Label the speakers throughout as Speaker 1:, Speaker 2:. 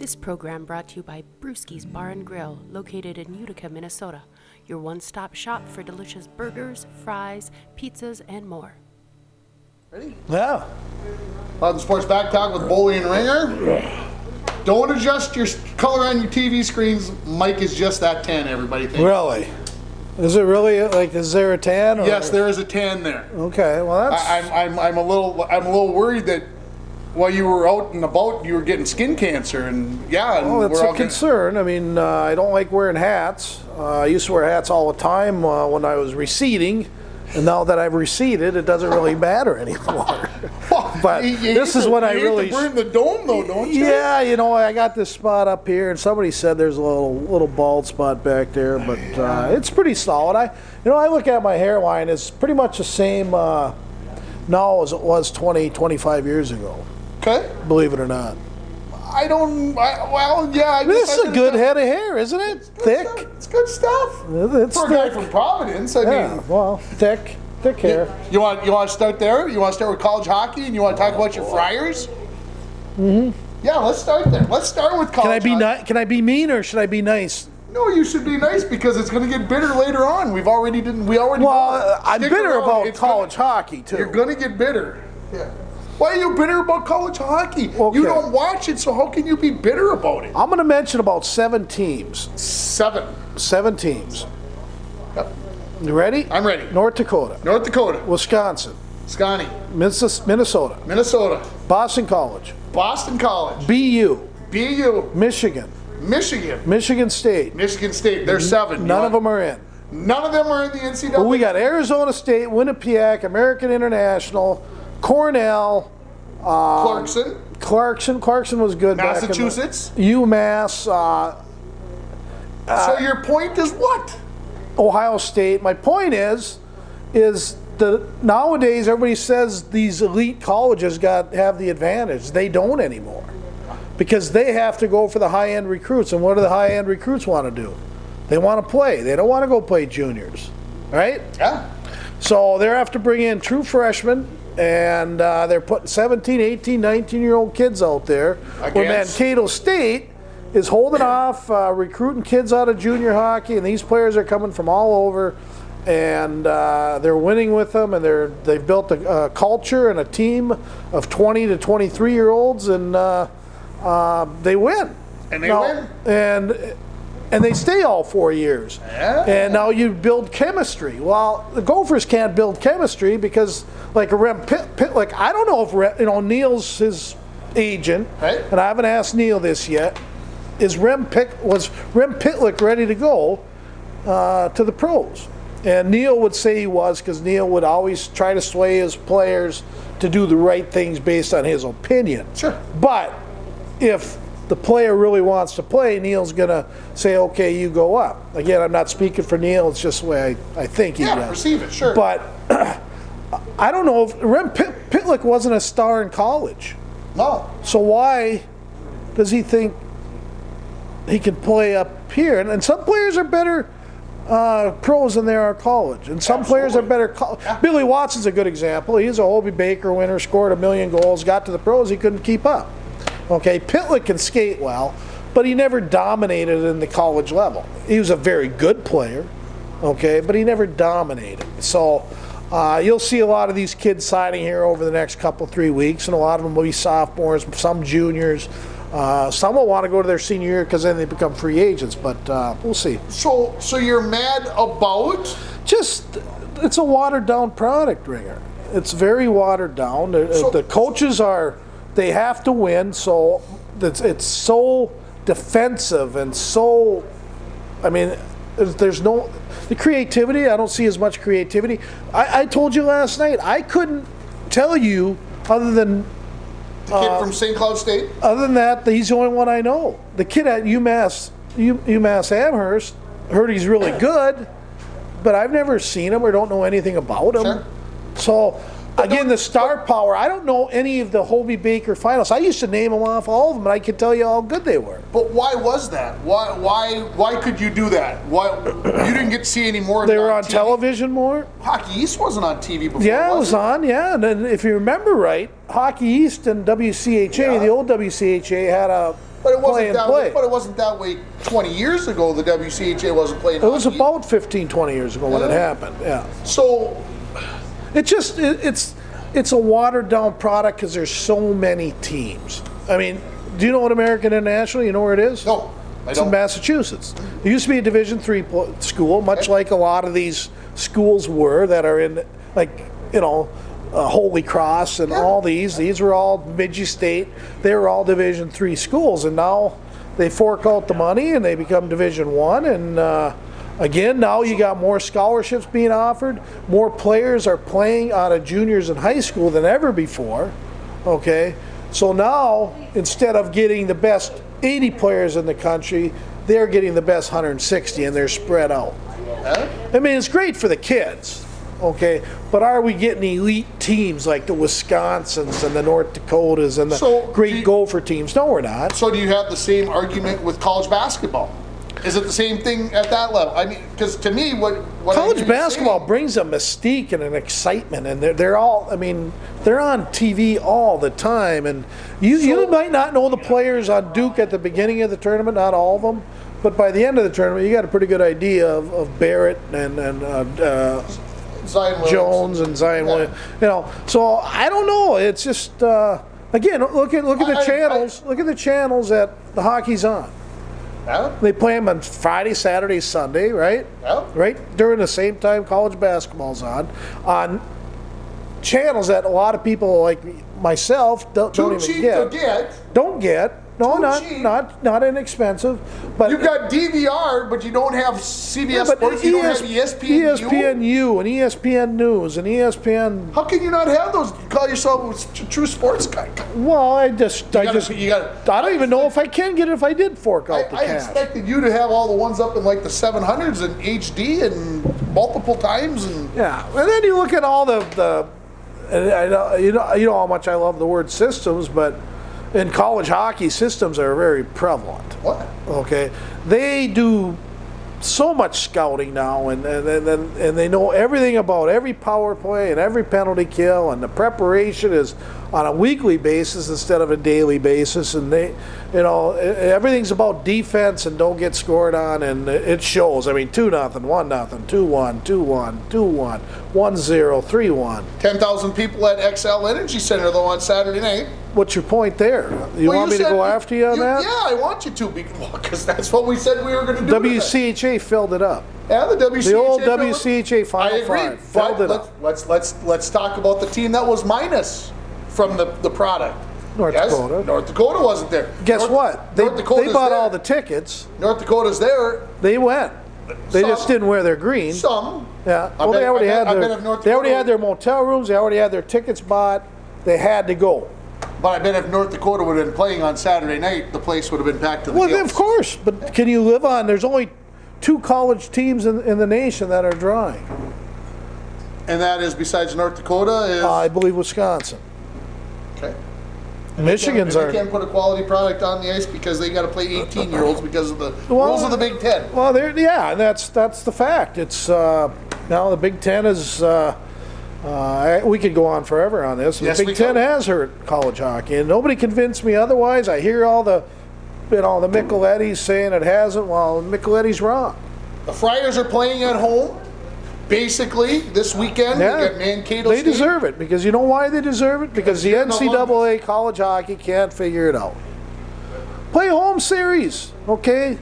Speaker 1: This program brought to you by Brewski's Bar and Grill, located in Utica, Minnesota. Your one-stop shop for delicious burgers, fries, pizzas, and more.
Speaker 2: Ready?
Speaker 3: Yeah.
Speaker 2: The Sports Back Talk with Boley and Ringer. Don't adjust your color on your TV screens. Mike is just that tan, everybody thinks.
Speaker 3: Really? Is it really, like, is there a tan? Or?
Speaker 2: Yes, there is a tan there.
Speaker 3: Okay, well that's...
Speaker 2: I'm a little worried that while you were out and about, you were getting skin cancer, and yeah. And
Speaker 3: well, it's a concern. I mean, I don't like wearing hats. I used to wear hats all the time when I was receding, and now that I've receded, it doesn't really matter anymore. But this is when I really
Speaker 2: burn the dome, though, don't you?
Speaker 3: Yeah, you know, I got this spot up here, and somebody said there's a little bald spot back there, but it's pretty solid. I look at my hairline; it's pretty much the same now as it was 20, 25 years ago.
Speaker 2: Okay.
Speaker 3: Believe it or not. This is a good head of hair, isn't it? Thick.
Speaker 2: It's good stuff.
Speaker 3: It's
Speaker 2: for a guy from Providence, I mean.
Speaker 3: Well, thick hair.
Speaker 2: You want to start there? You want to start with college hockey, and you want to talk about your Friars?
Speaker 3: Mm-hmm.
Speaker 2: Yeah, let's start there. Let's start with college.
Speaker 3: Can I be mean or should I be nice?
Speaker 2: No, you should be nice because it's going to get bitter later on. We already.
Speaker 3: Well, I'm bitter about college hockey too.
Speaker 2: You're going to get bitter. Yeah. Why are you bitter about college hockey?
Speaker 3: Okay.
Speaker 2: You don't watch it, so how can you be bitter about it?
Speaker 3: I'm going to mention about 7 teams.
Speaker 2: 7
Speaker 3: teams.
Speaker 2: Yep.
Speaker 3: You ready?
Speaker 2: I'm ready.
Speaker 3: North Dakota. Wisconsin.
Speaker 2: Scotty.
Speaker 3: Minnesota. Boston College. BU. Michigan. Michigan State.
Speaker 2: There's 7.
Speaker 3: None of them are in.
Speaker 2: None of them are in the NCAA.
Speaker 3: Well, we got Arizona State, Winnipeg, American International, Cornell, Clarkson was good.
Speaker 2: Massachusetts.
Speaker 3: UMass.
Speaker 2: So your point is what?
Speaker 3: Ohio State. My point is that nowadays everybody says these elite colleges have the advantage. They don't anymore because they have to go for the high-end recruits. And what do the high-end recruits want to do? They want to play. They don't want to go play juniors, right?
Speaker 2: Yeah.
Speaker 3: So they have to bring in true freshmen. And they're putting 17, 18, 19-year-old kids out there. Where Mankato State is holding off, recruiting kids out of junior hockey, and these players are coming from all over, and they're winning with them, and they've built a culture and a team of 20 to 23-year-olds, and they win.
Speaker 2: And they win.
Speaker 3: And they stay all 4 years.
Speaker 2: Yeah.
Speaker 3: And now you build chemistry. Well, the Gophers can't build chemistry because, like a Rem Pitlick, I don't know if Neil's his agent,
Speaker 2: right?
Speaker 3: And I haven't asked Neil this yet. Was Rem Pitlick ready to go to the pros? And Neil would say he was because Neil would always try to sway his players to do the right things based on his opinion.
Speaker 2: Sure.
Speaker 3: But if the player really wants to play, Neil's going to say, okay, you go up. Again, I'm not speaking for Neil. It's just the way I think he does.
Speaker 2: Yeah, perceive it, sure.
Speaker 3: But I don't know if Rem Pitlick wasn't a star in college.
Speaker 2: No.
Speaker 3: So why does he think he can play up here? And some players are better pros than they are college. And some players are better
Speaker 2: Yeah.
Speaker 3: Billy Watson's a good example. He's a Hobey Baker winner, scored 1 million goals, got to the pros, he couldn't keep up. Okay, Pitlick can skate well, but he never dominated in the college level. He was a very good player, okay, but he never dominated. So you'll see a lot of these kids signing here over the next 3 weeks, and a lot of them will be sophomores, some juniors. Some will want to go to their senior year because then they become free agents, but we'll see.
Speaker 2: So you're mad about?
Speaker 3: Just, it's a watered-down product, Ringer. It's very watered down. The coaches they have to win, so it's so defensive and so, I mean, there's no, the creativity, I don't see as much creativity. I told you last night, I couldn't tell you other than
Speaker 2: the kid from St. Cloud State?
Speaker 3: Other than that, he's the only one I know. The kid at UMass Amherst, heard he's really good, but I've never seen him or don't know anything about him.
Speaker 2: Sure.
Speaker 3: So, again, the star power, I don't know any of the Hobey Baker finalists. I used to name them off, all of them, and I could tell you how good they were.
Speaker 2: But why was that? Why could you do that? Why you didn't get to see any more of
Speaker 3: They
Speaker 2: it
Speaker 3: were on
Speaker 2: TV?
Speaker 3: television more?
Speaker 2: Hockey East wasn't on TV before.
Speaker 3: Yeah, it
Speaker 2: was
Speaker 3: was on, yeah. And then if you remember right, Hockey East and WCHA, the old WCHA, had a
Speaker 2: But it wasn't
Speaker 3: play and
Speaker 2: that
Speaker 3: play.
Speaker 2: way. But it wasn't that way 20 years ago. The WCHA wasn't playing.
Speaker 3: It was
Speaker 2: hockey.
Speaker 3: about 15, 20 years ago when it
Speaker 2: Yeah.
Speaker 3: happened. Yeah.
Speaker 2: So
Speaker 3: It just it's a watered down product because there's so many teams. I mean, do you know what American International? You know where it is?
Speaker 2: no, I
Speaker 3: It's in
Speaker 2: don't.
Speaker 3: Massachusetts. It used to be a Division III school, much like a lot of these schools were that are in, like, you know, Holy Cross and all these. These were all Bemidji State. They were all Division III schools, and now they fork out the money and they become Division I. And again, now you got more scholarships being offered. More players are playing out of juniors in high school than ever before. Okay, so now instead of getting the best 80 players in the country, they're getting the best 160, and they're spread out.
Speaker 2: Huh?
Speaker 3: I mean, it's great for the kids, okay, but are we getting elite teams like the Wisconsins and the North Dakotas and the
Speaker 2: So,
Speaker 3: great Gopher teams? No, we're not.
Speaker 2: So do you have the same argument with college basketball? Is it the same thing at that level? I mean, because to me, what I
Speaker 3: College
Speaker 2: hear you
Speaker 3: basketball
Speaker 2: saying-
Speaker 3: brings a mystique and an excitement, and they're all, I mean, they're on TV all the time, and you might not know the players on Duke at the beginning of the tournament, not all of them, but by the end of the tournament, you got a pretty good idea of Barrett and
Speaker 2: Zion Williams.
Speaker 3: Jones and Zion
Speaker 2: Yeah.
Speaker 3: Williams. You know, so I don't know. It's just again, look at the channels. Look at the channels that the hockey's on.
Speaker 2: Yeah?
Speaker 3: They play them on Friday, Saturday, Sunday, right?
Speaker 2: Yeah.
Speaker 3: Right during the same time college basketball's on channels that a lot of people like myself don't
Speaker 2: Too
Speaker 3: even
Speaker 2: cheap
Speaker 3: get.
Speaker 2: to get.
Speaker 3: Don't get. No,
Speaker 2: Too cheap.
Speaker 3: not inexpensive, but
Speaker 2: You've got DVR, but you don't have CBS
Speaker 3: yeah, but
Speaker 2: Sports. You don't have ESPN.
Speaker 3: ESPNU and ESPN News and ESPN.
Speaker 2: How can you not have those? You call yourself a true sports guy.
Speaker 3: Well, I
Speaker 2: You gotta-
Speaker 3: don't even know if I can get it if I did fork out the
Speaker 2: I
Speaker 3: cash.
Speaker 2: expected you to have all the ones up in like the 700s and HD and multiple times and
Speaker 3: Yeah, and then you look at all the and I know you know how much I love the word systems, but in college hockey, systems are very prevalent.
Speaker 2: what?
Speaker 3: Okay, they do so much scouting now, and they know everything about every power play and every penalty kill, and the preparation is on a weekly basis instead of a daily basis, and they, you know, everything's about defense and don't get scored on, and it shows. I mean, 2-0, 1-0, 2-1, 2-1, 2-1, 1-0, 3-1.
Speaker 2: 10,000 people at XL Energy Center though on Saturday night.
Speaker 3: What's your point there? You
Speaker 2: Well,
Speaker 3: want me to
Speaker 2: said
Speaker 3: go after you on that?
Speaker 2: Yeah, I want you to because that's what we said we were going to do. tonight.
Speaker 3: WCHA filled it up.
Speaker 2: Yeah, the WCHA.
Speaker 3: The old
Speaker 2: filled it.
Speaker 3: WCHA Final
Speaker 2: I agree.
Speaker 3: Five filled it up.
Speaker 2: Let's talk about the team that was minus from the product.
Speaker 3: North Dakota.
Speaker 2: North Dakota wasn't there.
Speaker 3: Guess
Speaker 2: North,
Speaker 3: what?
Speaker 2: North
Speaker 3: They
Speaker 2: Dakota's
Speaker 3: bought
Speaker 2: there.
Speaker 3: all the tickets.
Speaker 2: North Dakota's there.
Speaker 3: They went. They
Speaker 2: Some.
Speaker 3: just didn't wear their green.
Speaker 2: Some.
Speaker 3: Yeah.
Speaker 2: I
Speaker 3: Well,
Speaker 2: bet-
Speaker 3: they already
Speaker 2: I bet-
Speaker 3: had
Speaker 2: I bet
Speaker 3: their.
Speaker 2: if North
Speaker 3: They already
Speaker 2: Dakota-
Speaker 3: had their motel rooms. They already had their tickets bought. They had to go.
Speaker 2: But I bet if North Dakota would have been playing on Saturday night, the place would have been packed to the
Speaker 3: Well,
Speaker 2: gills.
Speaker 3: of course. But can you live on? There's only 2 college teams in the nation that are drawing.
Speaker 2: And that is besides North Dakota is
Speaker 3: I believe Wisconsin.
Speaker 2: okay.
Speaker 3: Michigan's
Speaker 2: They
Speaker 3: are.
Speaker 2: can't put a quality product on the ice because they got to play 18-year-olds because of the
Speaker 3: Well,
Speaker 2: rules of the Big Ten.
Speaker 3: Well, yeah, and that's the fact. It's now the Big Ten is. We could go on forever on this.
Speaker 2: Yes,
Speaker 3: the
Speaker 2: we
Speaker 3: Big Ten
Speaker 2: could.
Speaker 3: has hurt college hockey, and nobody convinced me otherwise. I hear all the Michelettis saying it hasn't. Well, Micheletti's wrong.
Speaker 2: The Friars are playing at home, basically this weekend.
Speaker 3: Yeah,
Speaker 2: They get Mankato
Speaker 3: they
Speaker 2: State.
Speaker 3: deserve it because you know why they deserve it? Because the
Speaker 2: Because you're the
Speaker 3: NCAA college hockey can't figure it out. Play home series, okay?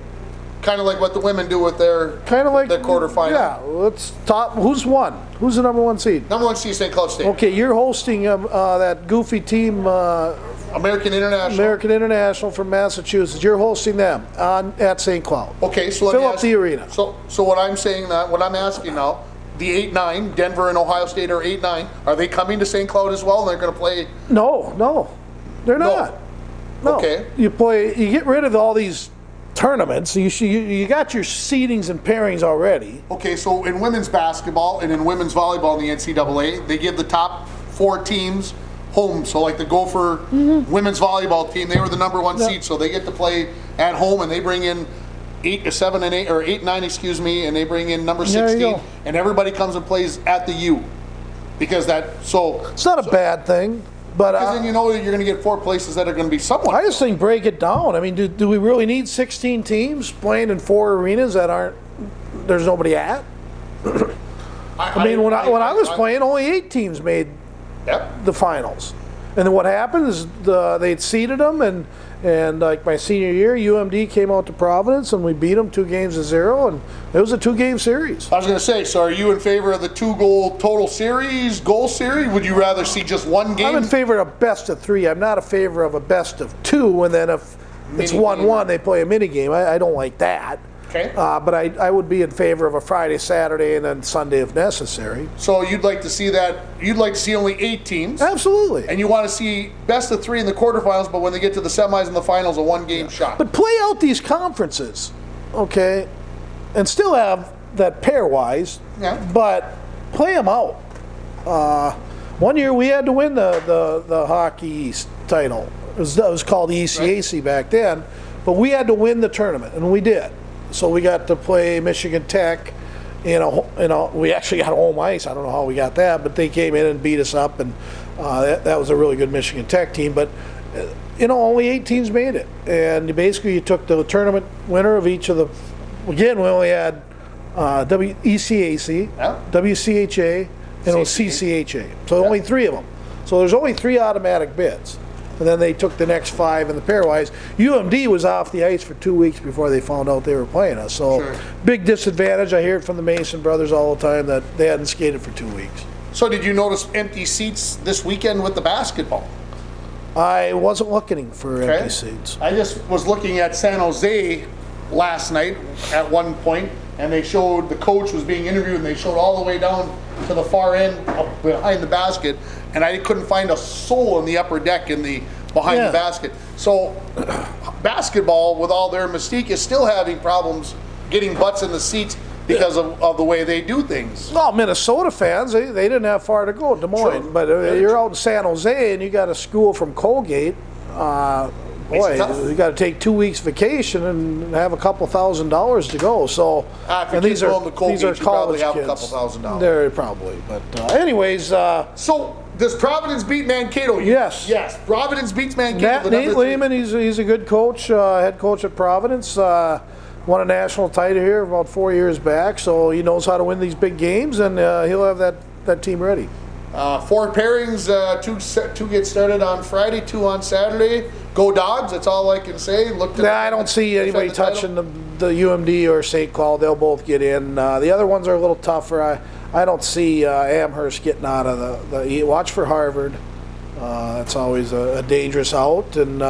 Speaker 2: Kind of like what the women do with their
Speaker 3: Kind of like
Speaker 2: the quarterfinal.
Speaker 3: Yeah, let's top. Who's won? Who's the number 1 seed?
Speaker 2: Number 1 seed St. Cloud State.
Speaker 3: Okay, you're hosting that goofy team,
Speaker 2: American International.
Speaker 3: American International from Massachusetts. You're hosting them at St. Cloud.
Speaker 2: Okay, so let
Speaker 3: Fill
Speaker 2: me
Speaker 3: up
Speaker 2: ask-
Speaker 3: the arena.
Speaker 2: So what I'm saying what I'm asking now, the 8-9, Denver and Ohio State are 8-9. Are they coming to St. Cloud as well? And they're going to play.
Speaker 3: No, they're not. No.
Speaker 2: Okay.
Speaker 3: You get rid of all these tournaments. You got your seedings and pairings already.
Speaker 2: Okay, so in women's basketball and in women's volleyball in the NCAA, they give the top 4 teams home. So like the Gopher women's volleyball team, they were the number 1 seed, so they get to play at home, and they bring in 7 and 8 or 8-9, excuse me, and they bring in number
Speaker 3: There you
Speaker 2: 16,
Speaker 3: go.
Speaker 2: and everybody comes and plays at the U because
Speaker 3: It's not a bad thing. But
Speaker 2: Because then you know that you're going to get 4 places that are going to be somewhat.
Speaker 3: I just think break it down. I mean, do we really need 16 teams playing in 4 arenas that aren't, there's nobody at? I mean, when I was playing, only 8 teams made the finals. And then what happened is they'd seeded them, and like my senior year, UMD came out to Providence, and we beat them 2-0, and it was a 2-game series.
Speaker 2: I was going to say, so are you in favor of the 2-goal total series, goal series? Would you rather see just one game?
Speaker 3: I'm in favor of best of 3. I'm not a favor of a best of 2, and then if it's 1-1, they play a mini game. I don't like that.
Speaker 2: Okay.
Speaker 3: But I would be in favor of a Friday, Saturday, and then Sunday if necessary.
Speaker 2: So you'd like to see that? You'd like to see only 8 teams?
Speaker 3: Absolutely.
Speaker 2: And you want to see best of 3 in the quarterfinals, but when they get to the semis and the finals, a 1-game shot.
Speaker 3: But play out these conferences, okay, and still have that pairwise.
Speaker 2: Yeah.
Speaker 3: But play them out. One year we had to win the Hockey East title. It was called the ECAC back then, but we had to win the tournament, and we did. So we got to play Michigan Tech. We actually got home ice. I don't know how we got that, but they came in and beat us up, and that was a really good Michigan Tech team. But only 8 teams made it, and basically you took the tournament winner of each of the. Again, we only had ECAC, WCHA, and CCHA. So only 3 of them. So there's only 3 automatic bids. And then they took the next 5 in the pairwise. UMD was off the ice for 2 weeks before they found out they were playing us. So big disadvantage. I hear it from the Mason brothers all the time that they hadn't skated for 2 weeks.
Speaker 2: So did you notice empty seats this weekend with the basketball?
Speaker 3: I wasn't looking for empty seats.
Speaker 2: I just was looking at San Jose last night at one point, and they showed the coach was being interviewed, and they showed all the way down to the far end up behind the basket, and I couldn't find a soul in the upper deck in the behind the basket. So basketball, with all their mystique, is still having problems getting butts in the seats because of the way they do things.
Speaker 3: Well, Minnesota fans, they didn't have far to go, Des Moines. But you're out in San Jose and you got a school from Colgate. Boy, you got to take 2 weeks vacation and have a couple $1,000s to go. So,
Speaker 2: and these are college kids. A couple $1,000.
Speaker 3: They're probably, but anyways.
Speaker 2: So does Providence beat Mankato?
Speaker 3: Yes.
Speaker 2: Yes. Providence beats Mankato.
Speaker 3: Nate Lehman, he's a good coach, head coach at Providence. Won a national title here about 4 years back, so he knows how to win these big games, and he'll have that team ready.
Speaker 2: 4 pairings, 2 get started on Friday, 2 on Saturday. Go Dogs, that's all I can say.
Speaker 3: I don't see anybody touching the UMD or St. Cloud. They'll both get in. The other ones are a little tougher. I don't see Amherst getting out of the watch for Harvard. That's always a dangerous out, and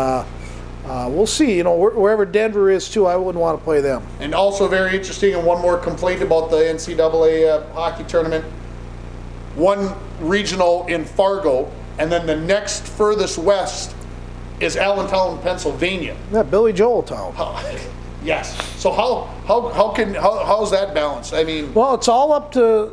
Speaker 3: we'll see. Wherever Denver is too, I wouldn't want to play them.
Speaker 2: And also very interesting, and one more complaint about the NCAA hockey tournament. One regional in Fargo, and then the next furthest west is Allentown, Pennsylvania.
Speaker 3: Yeah, Billy Joel town.
Speaker 2: Yes. So how's that balanced? I mean,
Speaker 3: well, it's all up to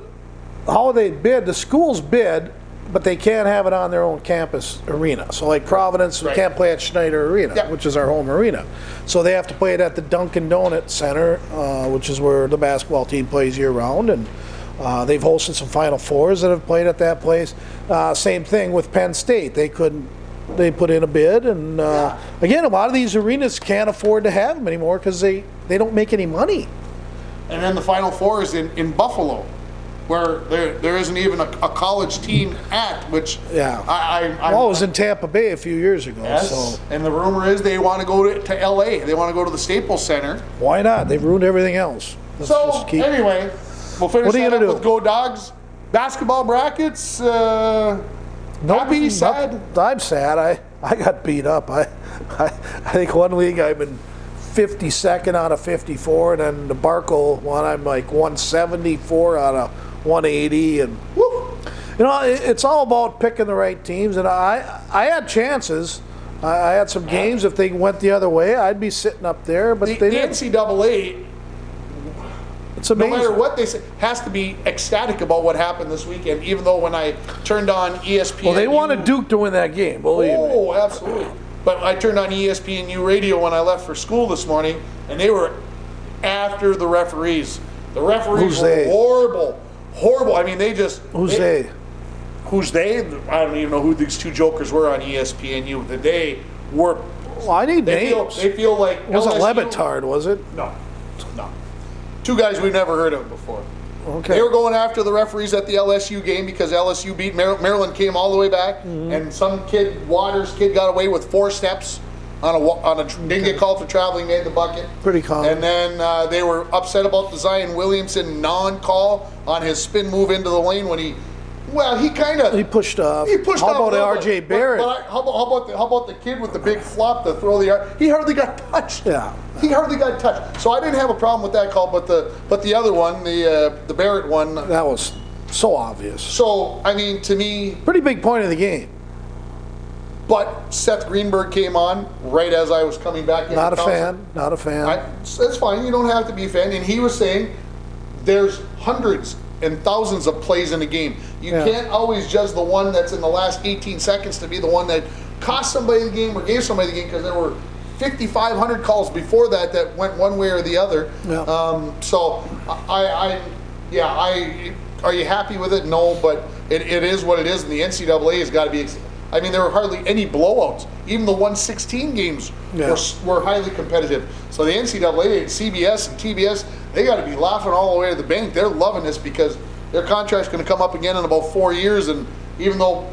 Speaker 3: how they bid. The schools bid, but they can't have it on their own campus arena. So like Providence, we can't play at Schneider Arena, which is our home arena. So they have to play it at the Dunkin' Donut Center, which is where the basketball team plays year-round. And they've hosted some Final Fours that have played at that place. Same thing with Penn State. They put in a bid, and again, a lot of these arenas can't afford to have them anymore because they don't make any money.
Speaker 2: And then the Final Four is in Buffalo, where there isn't even a college team at, which
Speaker 3: it was in Tampa Bay a few years ago.
Speaker 2: Yes,
Speaker 3: so.
Speaker 2: And the rumor is they want to go to LA. They want to go to the Staples Center.
Speaker 3: Why not? They've ruined everything else.
Speaker 2: Anyway, we'll finish that up with Go Dogs. Basketball brackets, happy, sad?
Speaker 3: I'm sad. I got beat up. I think one league I'm in 52nd out of 54, and then the Barco one I'm like 174 out of 180, and it's all about picking the right teams. And I had chances. I had some games. If they went the other way, I'd be sitting up there. But
Speaker 2: the NCAA,
Speaker 3: it's amazing.
Speaker 2: No matter what they say, has to be ecstatic about what happened this weekend. Even though when I turned on ESPN,
Speaker 3: well, they wanted Duke to win that game. Believe me.
Speaker 2: Oh, absolutely. But I turned on ESPNU radio when I left for school this morning, and they were after the referees. The referees were horrible. I mean, they just...
Speaker 3: Who's they?
Speaker 2: who's they? I don't even know who these two jokers were on ESPNU. They were.
Speaker 3: Well, I need names.
Speaker 2: They feel like
Speaker 3: It wasn't
Speaker 2: LSU.
Speaker 3: Levitard, was it?
Speaker 2: No. Two guys we've never heard of before.
Speaker 3: Okay.
Speaker 2: They were going after the referees at the LSU game because LSU beat Maryland, came all the way back, and some kid, Waters kid, got away with 4 steps on a didn't get called for traveling, made the bucket.
Speaker 3: Pretty common.
Speaker 2: And then they were upset about the Zion Williamson non-call on his spin move into the lane when he kind of
Speaker 3: He pushed off.
Speaker 2: He pushed
Speaker 3: How
Speaker 2: off
Speaker 3: about
Speaker 2: a little
Speaker 3: R.J.
Speaker 2: bit.
Speaker 3: Barrett?
Speaker 2: How about the kid with the big flop to throw the arm? He hardly got touched.
Speaker 3: Yeah.
Speaker 2: He hardly got touched. So I didn't have a problem with that call, but the other one, the Barrett one.
Speaker 3: That was so obvious.
Speaker 2: So I mean, to me,
Speaker 3: Pretty big point of the game.
Speaker 2: but Seth Greenberg came on right as I was coming back in.
Speaker 3: Not a fan. Not a fan.
Speaker 2: That's fine. You don't have to be a fan. And he was saying there's hundreds and thousands of plays in a game. You
Speaker 3: Yeah.
Speaker 2: can't always judge the one that's in the last 18 seconds to be the one that cost somebody the game or gave somebody the game, because there were 5,500 calls before that went one way or the other.
Speaker 3: Yeah.
Speaker 2: So are you happy with it? No, but it is what it is, and the NCAA has got to be. I mean, there were hardly any blowouts. Even the 116 games were highly competitive. So the NCAA, CBS, and TBS, they got to be laughing all the way to the bank. They're loving this because their contract's going to come up again in about 4 years. And even though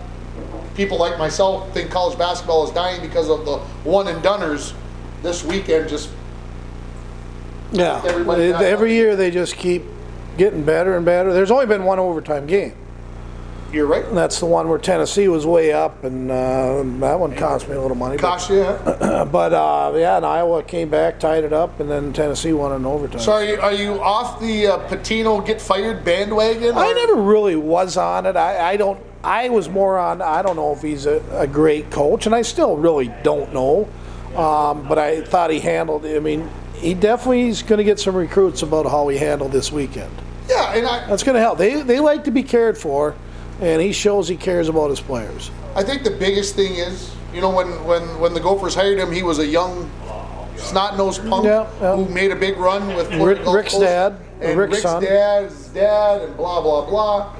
Speaker 2: people like myself think college basketball is dying because of the one and doneers, this weekend just everybody back
Speaker 3: Every
Speaker 2: up.
Speaker 3: year they just keep getting better and better. There's only been one overtime game.
Speaker 2: You're right.
Speaker 3: And that's the one where Tennessee was way up, and that one cost me a little money.
Speaker 2: Gosh, yeah.
Speaker 3: But and Iowa came back, tied it up, and then Tennessee won in overtime.
Speaker 2: So are you off the Patino get fired bandwagon?
Speaker 3: I
Speaker 2: or-
Speaker 3: never really was on it. I was more on, I don't know if he's a great coach, and I still really don't know. But I thought he handled it. I mean, he definitely is going to get some recruits about how he handled this weekend.
Speaker 2: Yeah, and
Speaker 3: That's going to help. They like to be cared for, and he shows he cares about his players.
Speaker 2: I think the biggest thing is, when the Gophers hired him, he was a young, snot-nosed punk who made a big run with
Speaker 3: Rick's dad,
Speaker 2: and
Speaker 3: Rick's son.
Speaker 2: his dad, and blah blah blah.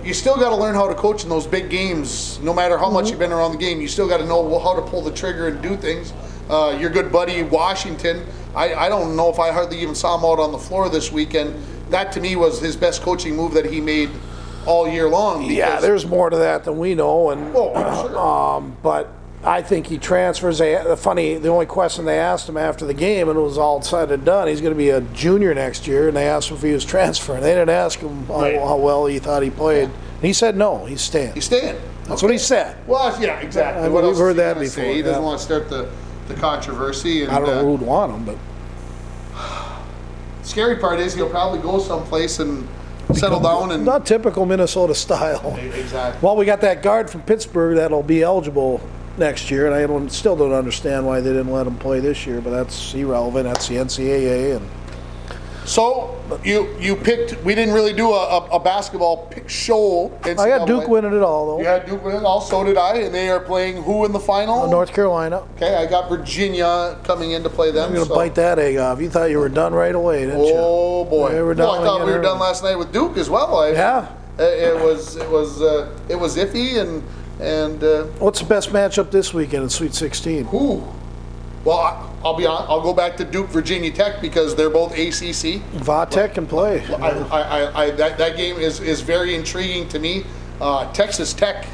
Speaker 2: You still got to learn how to coach in those big games. No matter how much you've been around the game, you still got to know how to pull the trigger and do things. Your good buddy Washington, I don't know if I hardly even saw him out on the floor this weekend. That to me was his best coaching move that he made all year long.
Speaker 3: Yeah, there's more to that than we know, and
Speaker 2: sure.
Speaker 3: but I think he transfers. The only question they asked him after the game, and it was all said and done, he's going to be a junior next year, and they asked him if he was transferring. They didn't ask him how well he thought he played. And he said no, he's staying.
Speaker 2: He's staying.
Speaker 3: That's what he said.
Speaker 2: Well, yeah, exactly.
Speaker 3: I mean,
Speaker 2: What
Speaker 3: we've
Speaker 2: else
Speaker 3: heard
Speaker 2: is he
Speaker 3: that
Speaker 2: gonna say?
Speaker 3: before,
Speaker 2: He doesn't
Speaker 3: yeah.
Speaker 2: want to start the controversy. And,
Speaker 3: I don't know who would want him, but
Speaker 2: scary part is he'll probably go someplace and settle down and
Speaker 3: not typical Minnesota style.
Speaker 2: exactly.
Speaker 3: Well, we got that guard from Pittsburgh that'll be eligible next year, and I still don't understand why they didn't let him play this year, but that's irrelevant. That's the NCAA. And
Speaker 2: So you picked. We didn't really do a basketball show.
Speaker 3: I got Duke winning it all, though.
Speaker 2: You had Duke winning it all. So did I, and they are playing who in the final?
Speaker 3: North Carolina.
Speaker 2: Okay, I got Virginia coming in to play them.
Speaker 3: I'm going to bite that egg off. You thought you were done right away, didn't you?
Speaker 2: Oh boy!
Speaker 3: They were
Speaker 2: Well,
Speaker 3: done
Speaker 2: I thought we were
Speaker 3: again
Speaker 2: done last night with Duke as well.
Speaker 3: Yeah.
Speaker 2: It was iffy and
Speaker 3: What's the best matchup this weekend in Sweet 16?
Speaker 2: ooh. Well, I'll be honest. I'll go back to Duke Virginia Tech because they're both ACC.
Speaker 3: Vatek can play.
Speaker 2: That game is very intriguing to me. Texas Tech.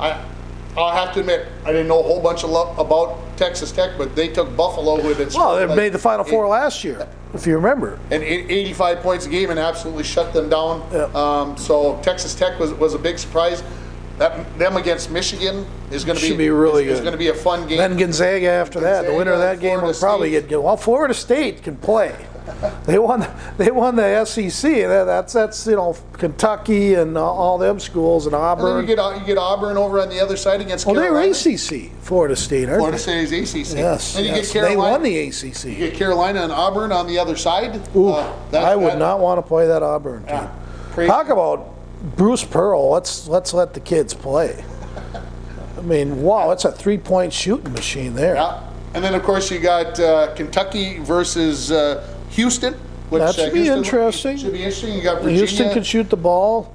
Speaker 2: I'll have to admit I didn't know a whole bunch about Texas Tech, but they took Buffalo, who had been
Speaker 3: Well, they
Speaker 2: like
Speaker 3: made the Final Four last year, if you remember.
Speaker 2: and 85 points a game and absolutely shut them down.
Speaker 3: Yeah.
Speaker 2: So Texas Tech was a big surprise. Them against Michigan is going to be
Speaker 3: Should be really
Speaker 2: is
Speaker 3: good.
Speaker 2: going to be a fun game.
Speaker 3: Then Gonzaga after that. The winner of that game will probably get good. Well, Florida State can play. They won the SEC. That's Kentucky and all them schools and
Speaker 2: And then
Speaker 3: Auburn.
Speaker 2: you get Auburn over on the other side against
Speaker 3: Well, they were
Speaker 2: Carolina.
Speaker 3: ACC, Florida State, aren't
Speaker 2: Florida
Speaker 3: they?
Speaker 2: State is ACC.
Speaker 3: Yes,
Speaker 2: And you
Speaker 3: yes.
Speaker 2: get Carolina.
Speaker 3: They won the
Speaker 2: You
Speaker 3: ACC.
Speaker 2: get Carolina and Auburn on the other side.
Speaker 3: Ooh,
Speaker 2: That-
Speaker 3: I would
Speaker 2: that-
Speaker 3: not want to play that Auburn team.
Speaker 2: Yeah, crazy.
Speaker 3: Talk about Bruce Pearl. Let's let the kids play. I mean, wow, it's a 3-point shooting machine there.
Speaker 2: Yeah. And then, of course, you got Kentucky versus Houston. Which,
Speaker 3: That should be
Speaker 2: Houston
Speaker 3: interesting.
Speaker 2: Should be interesting. You got Virginia.
Speaker 3: Houston can shoot the ball.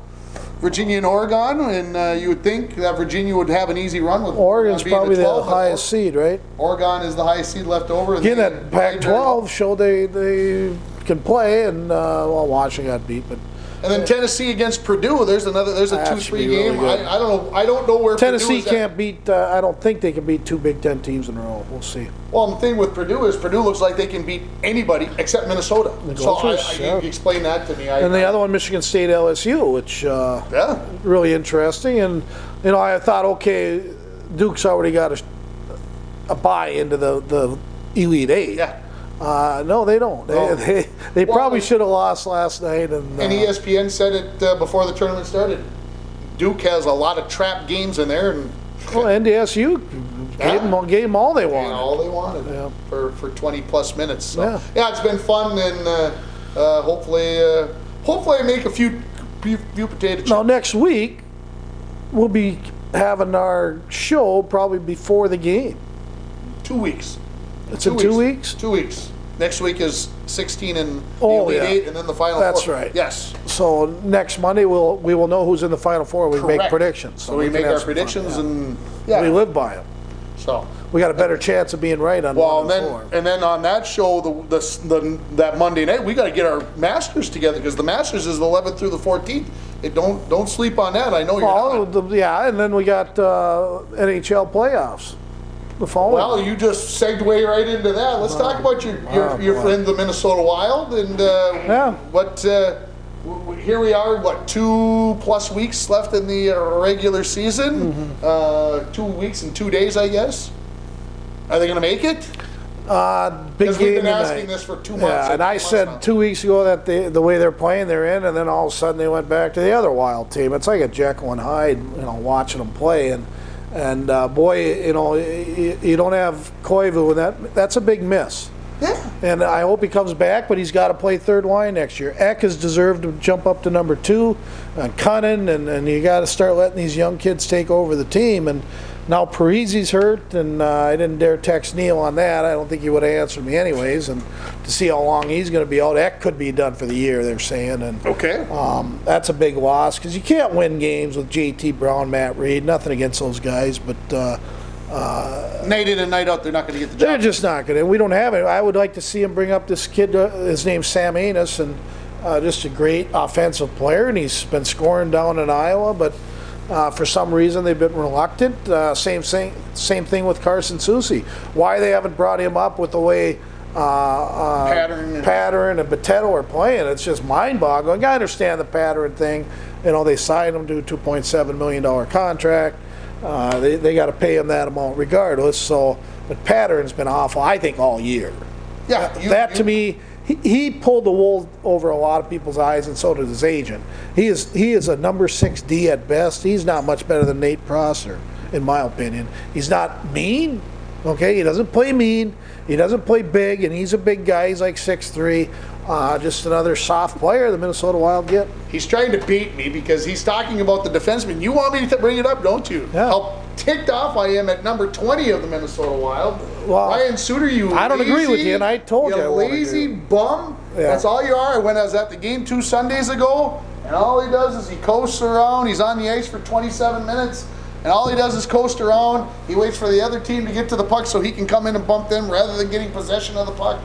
Speaker 2: Virginia and Oregon, and you would think that Virginia would have an easy run with
Speaker 3: Oregon's
Speaker 2: being
Speaker 3: probably the
Speaker 2: 12, but
Speaker 3: highest seed, right?
Speaker 2: Oregon is the highest seed left over.
Speaker 3: Again, that Pac-12 showed they can play, and well, Washington got beat, but
Speaker 2: And then Tennessee against Purdue. There's a
Speaker 3: That
Speaker 2: 2-3
Speaker 3: should be
Speaker 2: game.
Speaker 3: really good.
Speaker 2: I don't know. I don't know where
Speaker 3: Tennessee
Speaker 2: Purdue is at.
Speaker 3: can't beat. I don't think they can beat two Big Ten teams in a row. We'll see.
Speaker 2: Well, the thing with Purdue is Purdue looks like they can beat anybody except Minnesota.
Speaker 3: The
Speaker 2: So
Speaker 3: Gophers,
Speaker 2: you
Speaker 3: yeah.
Speaker 2: explain that to me.
Speaker 3: And the other one, Michigan State LSU, which
Speaker 2: yeah.
Speaker 3: really interesting. And I thought, okay, Duke's already got a bye into the Elite Eight.
Speaker 2: Yeah.
Speaker 3: No, they don't.
Speaker 2: No.
Speaker 3: They
Speaker 2: Well,
Speaker 3: probably should have lost last night. And
Speaker 2: ESPN said it before the tournament started. Duke has a lot of trap games in there, and
Speaker 3: well, NDSU gave them all they wanted.
Speaker 2: all they wanted
Speaker 3: Yeah.
Speaker 2: for 20 plus minutes. So,
Speaker 3: Yeah.
Speaker 2: yeah, it's been fun, and hopefully I make a few potato chips.
Speaker 3: Now next week we'll be having our show probably before the game.
Speaker 2: 2 weeks.
Speaker 3: It's in 2 weeks.
Speaker 2: 2 weeks. Next week is 16 and
Speaker 3: Oh,
Speaker 2: the Elite
Speaker 3: yeah.
Speaker 2: Eight, and then the Final
Speaker 3: That's
Speaker 2: Four.
Speaker 3: right.
Speaker 2: Yes.
Speaker 3: So next Monday we will know who's in the Final Four. We make
Speaker 2: Correct.
Speaker 3: predictions.
Speaker 2: So we
Speaker 3: can
Speaker 2: make
Speaker 3: have
Speaker 2: our
Speaker 3: some fun,
Speaker 2: predictions,
Speaker 3: yeah.
Speaker 2: and yeah.
Speaker 3: We live by them.
Speaker 2: So.
Speaker 3: We got a better chance of being right on
Speaker 2: Well,
Speaker 3: one and four.
Speaker 2: and then on that show, that Monday night, we got to get our Masters together, because the Masters is the 11th through the 14th. Don't sleep on that. I know you're not.
Speaker 3: Yeah, and then we got NHL playoffs. The following.
Speaker 2: Well, you just segued right into that. Let's talk about your
Speaker 3: boy.
Speaker 2: friend, the Minnesota Wild, and
Speaker 3: Yeah.
Speaker 2: what. Here we are. What, 2+ weeks left in the regular season?
Speaker 3: Mm-hmm.
Speaker 2: 2 weeks and 2 days, I guess. Are they going to make it?
Speaker 3: Big
Speaker 2: Because we've
Speaker 3: game
Speaker 2: been asking
Speaker 3: tonight.
Speaker 2: this for 2 months.
Speaker 3: Yeah, and
Speaker 2: 2
Speaker 3: I
Speaker 2: months
Speaker 3: said
Speaker 2: now.
Speaker 3: 2 weeks ago that the way they're playing, they're in, and then all of a sudden they went back to the other Wild team. It's like a Jekyll and Hyde, watching them play, and boy, you don't have Koivu, and that's a big miss.
Speaker 2: Yeah.
Speaker 3: And I hope he comes back, but he's got to play third line next year. Eck has deserved to jump up to number 2, and Cunnin, and you got to start letting these young kids take over the team. And now Parise's hurt, and I didn't dare text Neil on that. I don't think he would have answered me anyways. And to see how long he's going to be out, Eck could be done for the year, they're saying. And
Speaker 2: Okay.
Speaker 3: that's a big loss, because you can't win games with JT Brown, Matt Reed. Nothing against those guys, but
Speaker 2: Night in and night out, they're not going to get the
Speaker 3: they're
Speaker 2: job.
Speaker 3: just not going to. We don't have it. I would like to see him bring up this kid. His name's Sam Anis, and just a great offensive player, and he's been scoring down in Iowa, but for some reason they've been reluctant. Same thing with Carson Soucy. Why they haven't brought him up with the way Pattern and Boteto are playing, it's just mind-boggling. I understand the Pattern thing. They signed him to a $2.7 million contract. They got to pay him that amount regardless. So, but Pattern's been awful, I think, all year.
Speaker 2: Yeah.
Speaker 3: To me, he pulled the wool over a lot of people's eyes, and so did his agent. He is a number 6 D at best. He's not much better than Nate Prosser, in my opinion. He's not mean. Okay, he doesn't play mean. He doesn't play big, and he's a big guy. He's like 6'3". Just another soft player the Minnesota Wild get.
Speaker 2: He's trying to beat me because he's talking about the defenseman. You want me to bring it up, don't you?
Speaker 3: Yeah.
Speaker 2: How ticked off I am at number 20 of the Minnesota Wild.
Speaker 3: Well,
Speaker 2: Ryan Suter, you
Speaker 3: I don't
Speaker 2: lazy,
Speaker 3: agree with you, and I told you I won't
Speaker 2: lazy
Speaker 3: agree.
Speaker 2: bum.
Speaker 3: Yeah.
Speaker 2: That's all you are. When I was at the game 2 Sundays ago, and all he does is he coasts around. He's on the ice for 27 minutes. And all he does is coast around. He waits for the other team to get to the puck so he can come in and bump them rather than getting possession of the puck.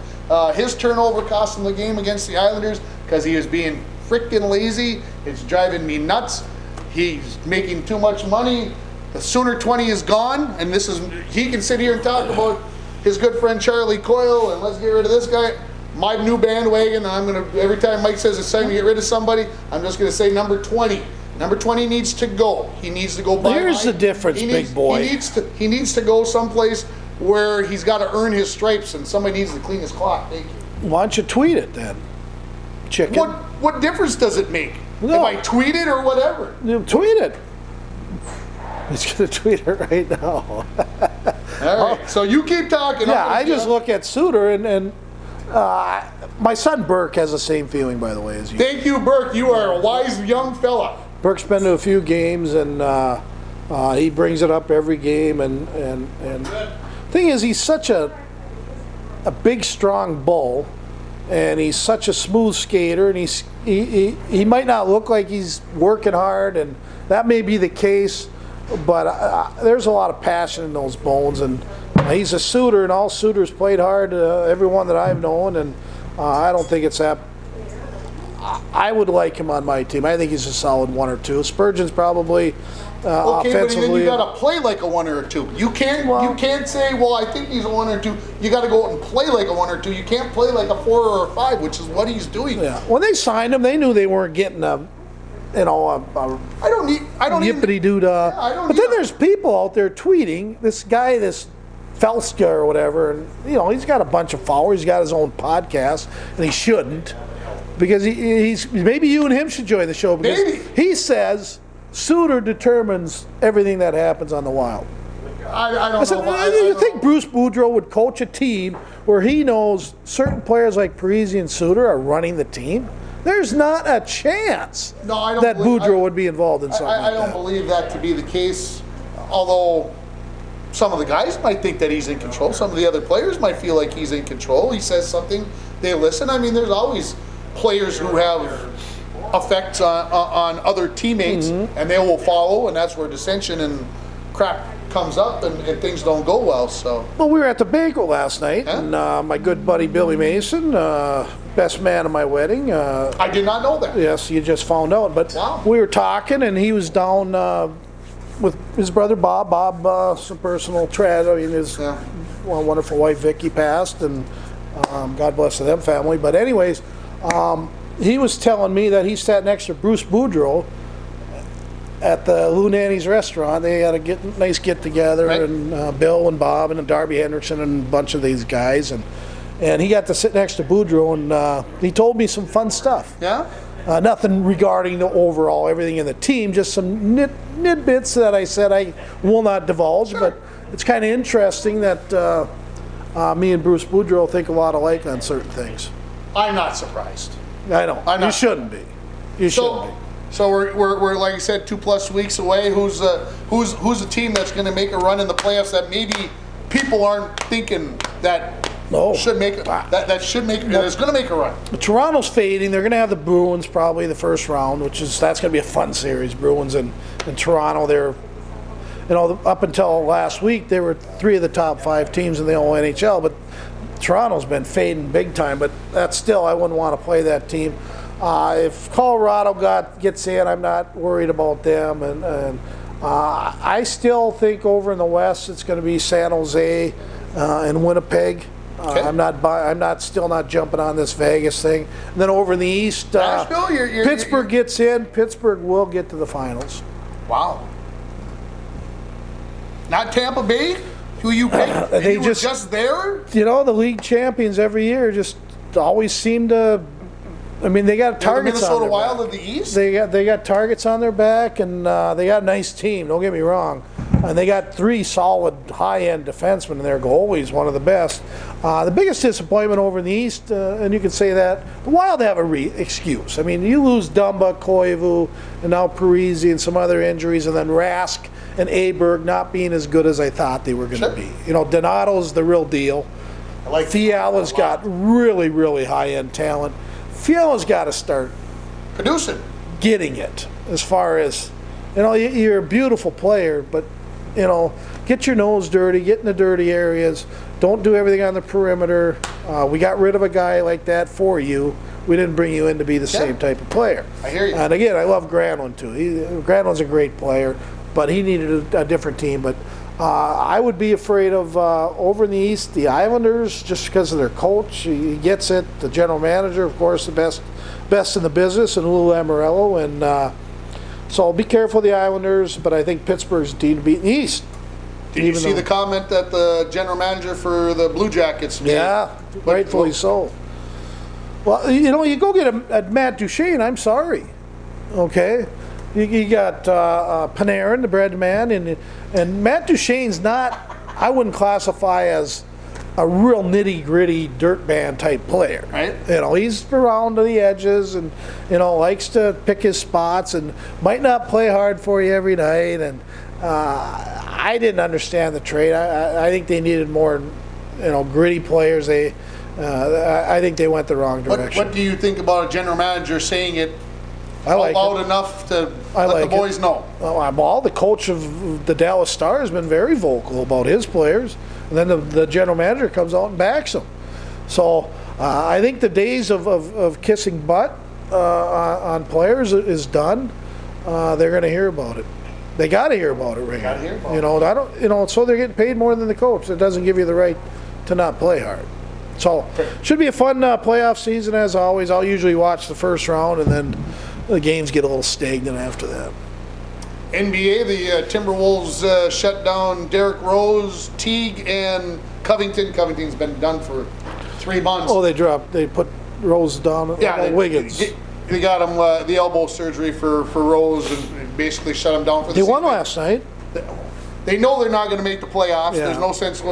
Speaker 2: His turnover cost him the game against the Islanders because he was being freaking lazy. It's driving me nuts. He's making too much money. The Sooner 20 is gone, and he can sit here and talk about his good friend Charlie Coyle and let's get rid of this guy. My new bandwagon, every time Mike says it's time to get rid of somebody, I'm just gonna say number 20. Number 20 needs to go. He needs to go.
Speaker 3: Here's the difference, big boy.
Speaker 2: He needs to go someplace where he's got to earn his stripes, and somebody needs to clean his clock. Thank you.
Speaker 3: Why don't you tweet it then, chicken?
Speaker 2: What difference does it make
Speaker 3: No.
Speaker 2: if I tweet it or whatever?
Speaker 3: You tweet it. He's going to tweet it right now.
Speaker 2: All right. So you keep talking.
Speaker 3: Yeah, I just look at Suter, and my son Burke has the same feeling, by the way, as you.
Speaker 2: Thank you, Burke. You are a wise young fella.
Speaker 3: Burke's been to a few games, and he brings it up every game. And thing is, he's such a big, strong bull, and he's such a smooth skater, and he might not look like he's working hard, and that may be the case, but there's a lot of passion in those bones, and he's a Suitor, and all Suitors played hard, everyone that I've known, and I don't think it's that. I would like him on my team. I think he's a solid 1 or 2. Spurgeon's probably
Speaker 2: Okay, but then
Speaker 3: offensively.
Speaker 2: you got to play like a 1 or a 2. You can't say, well, I think he's a 1 or 2. You got to go out and play like a 1 or 2. You can't play like a 4 or a 5, which is what he's doing.
Speaker 3: Yeah. When they signed him, they knew they weren't getting a
Speaker 2: I don't
Speaker 3: yippity doo dah. But then there's people out there tweeting this guy, this Felska or whatever, and he's got a bunch of followers. He's got his own podcast, and he shouldn't, because he's maybe you and him should join the show, because
Speaker 2: Maybe.
Speaker 3: he says Suitor determines everything that happens on the Wild.
Speaker 2: I don't
Speaker 3: Listen,
Speaker 2: know.
Speaker 3: you think Bruce Boudreau would coach a team where he knows certain players like Parise and Suitor are running the team? There's not a chance that Boudreau would be involved in something like that.
Speaker 2: I don't believe that to be the case, although some of the guys might think that he's in control. Some of the other players might feel like he's in control. He says something, they listen. I mean, there's always players who have effects on other teammates, and they will follow, and that's where dissension and crap comes up, and things don't go well. So,
Speaker 3: well, we were at the banquet last night,
Speaker 2: Huh?
Speaker 3: and my good buddy Billy Mason, best man of my wedding.
Speaker 2: I did not know that.
Speaker 3: Yes, you just found out. But
Speaker 2: Wow.
Speaker 3: we were talking, and he was down with his brother Bob. Bob, some personal tragedy. I mean, his wonderful wife Vicky passed, and God bless them family. But anyways, he was telling me that he sat next to Bruce Boudreau at the Lou Nanny's restaurant. They had a nice get together,
Speaker 2: Right.
Speaker 3: and Bill and Bob and Darby Hendrickson and a bunch of these guys, and he got to sit next to Boudreau, and he told me some fun stuff.
Speaker 2: Yeah?
Speaker 3: Nothing regarding the overall, everything in the team, just some nitbits that I said I will not divulge, but it's kind of interesting that me and Bruce Boudreau think a lot alike on certain things.
Speaker 2: I'm not surprised.
Speaker 3: I know.
Speaker 2: I'm
Speaker 3: You
Speaker 2: not.
Speaker 3: shouldn't be. You shouldn't be.
Speaker 2: So we're like I said, 2+ weeks away. Who's a team that's going to make a run in the playoffs that maybe people aren't thinking that should make that should make that is going to make a run?
Speaker 3: Toronto's fading. They're going to have the Bruins probably the first round, that's going to be a fun series. Bruins and Toronto. They're up until last week they were 3 of the top 5 teams in the whole NHL, but Toronto's been fading big time. But that's still, I wouldn't want to play that team. If Colorado gets in, I'm not worried about them, and I still think over in the West it's going to be San Jose and Winnipeg.
Speaker 2: Okay.
Speaker 3: I'm still not jumping on this Vegas thing. And then over in the East,
Speaker 2: Nashville,
Speaker 3: Pittsburgh gets in. Pittsburgh will get to the finals.
Speaker 2: Wow. Not Tampa Bay, who you picked.
Speaker 3: They
Speaker 2: you were just there.
Speaker 3: The league champions every year just always seem to. I mean, they got targets
Speaker 2: the
Speaker 3: on
Speaker 2: Minnesota
Speaker 3: their
Speaker 2: Wild
Speaker 3: back.
Speaker 2: of the East.
Speaker 3: They got targets on their back, and they got a nice team. Don't get me wrong, and they got 3 solid high-end defensemen, and their goalie's one of the best. The biggest disappointment over in the East, and you could say that the Wild have a excuse. I mean, you lose Dumba, Koivu, and now Parise, and some other injuries, and then Rask and Aberg not being as good as I thought they were going to be. Donato's the real deal. Fiala's got really, really high-end talent. Fiala's got to start
Speaker 2: Producing.
Speaker 3: getting it, as far as, you're a beautiful player, but, get your nose dirty, get in the dirty areas, don't do everything on the perimeter. We got rid of a guy like that for you. We didn't bring you in to be the same type of player.
Speaker 2: I hear you.
Speaker 3: And again, I love Granlund too. Granlund's a great player, but he needed a different team. But I would be afraid of, over in the East, the Islanders, just because of their coach. He gets it. The general manager, of course, the best in the business, and Lou Lamoriello. And so be careful of the Islanders, but I think Pittsburgh's the team to beat in the East.
Speaker 2: Did you see the comment that the general manager for the Blue Jackets made?
Speaker 3: Yeah, rightfully so. Well, you go get a Matt Duchene, I'm sorry. Okay? You got Panarin, the bread man, and Matt Duchene's not, I wouldn't classify as a real nitty-gritty dirt band type player.
Speaker 2: Right.
Speaker 3: He's around to the edges and, likes to pick his spots and might not play hard for you every night. And I didn't understand the trade. I think they needed more, gritty players. I think they went the wrong direction.
Speaker 2: What do you think about a general manager saying it
Speaker 3: I like
Speaker 2: loud
Speaker 3: it.
Speaker 2: enough to
Speaker 3: I
Speaker 2: let
Speaker 3: like
Speaker 2: the boys
Speaker 3: it.
Speaker 2: know?
Speaker 3: Well, the coach of the Dallas Stars has been very vocal about his players, and then the general manager comes out and backs them. So I think the days of kissing butt on players is done. They're going to hear about it. They got to hear about it, Ringer.
Speaker 2: Gotta hear about
Speaker 3: you know, I don't. You know, so they're getting paid more than the coach. It doesn't give you the right to not play hard. So should be a fun playoff season as always. I'll usually watch the first round, and then the games get a little stagnant after that.
Speaker 2: NBA, the Timberwolves shut down Derrick Rose, Teague, and Covington. Covington's been done for 3 months.
Speaker 3: Oh, they put Rose down. Wiggins.
Speaker 2: They got him the elbow surgery for Rose and basically shut him down for the
Speaker 3: They
Speaker 2: season.
Speaker 3: won last night.
Speaker 2: They know they're not going to make the playoffs.
Speaker 3: Yeah.
Speaker 2: There's no sense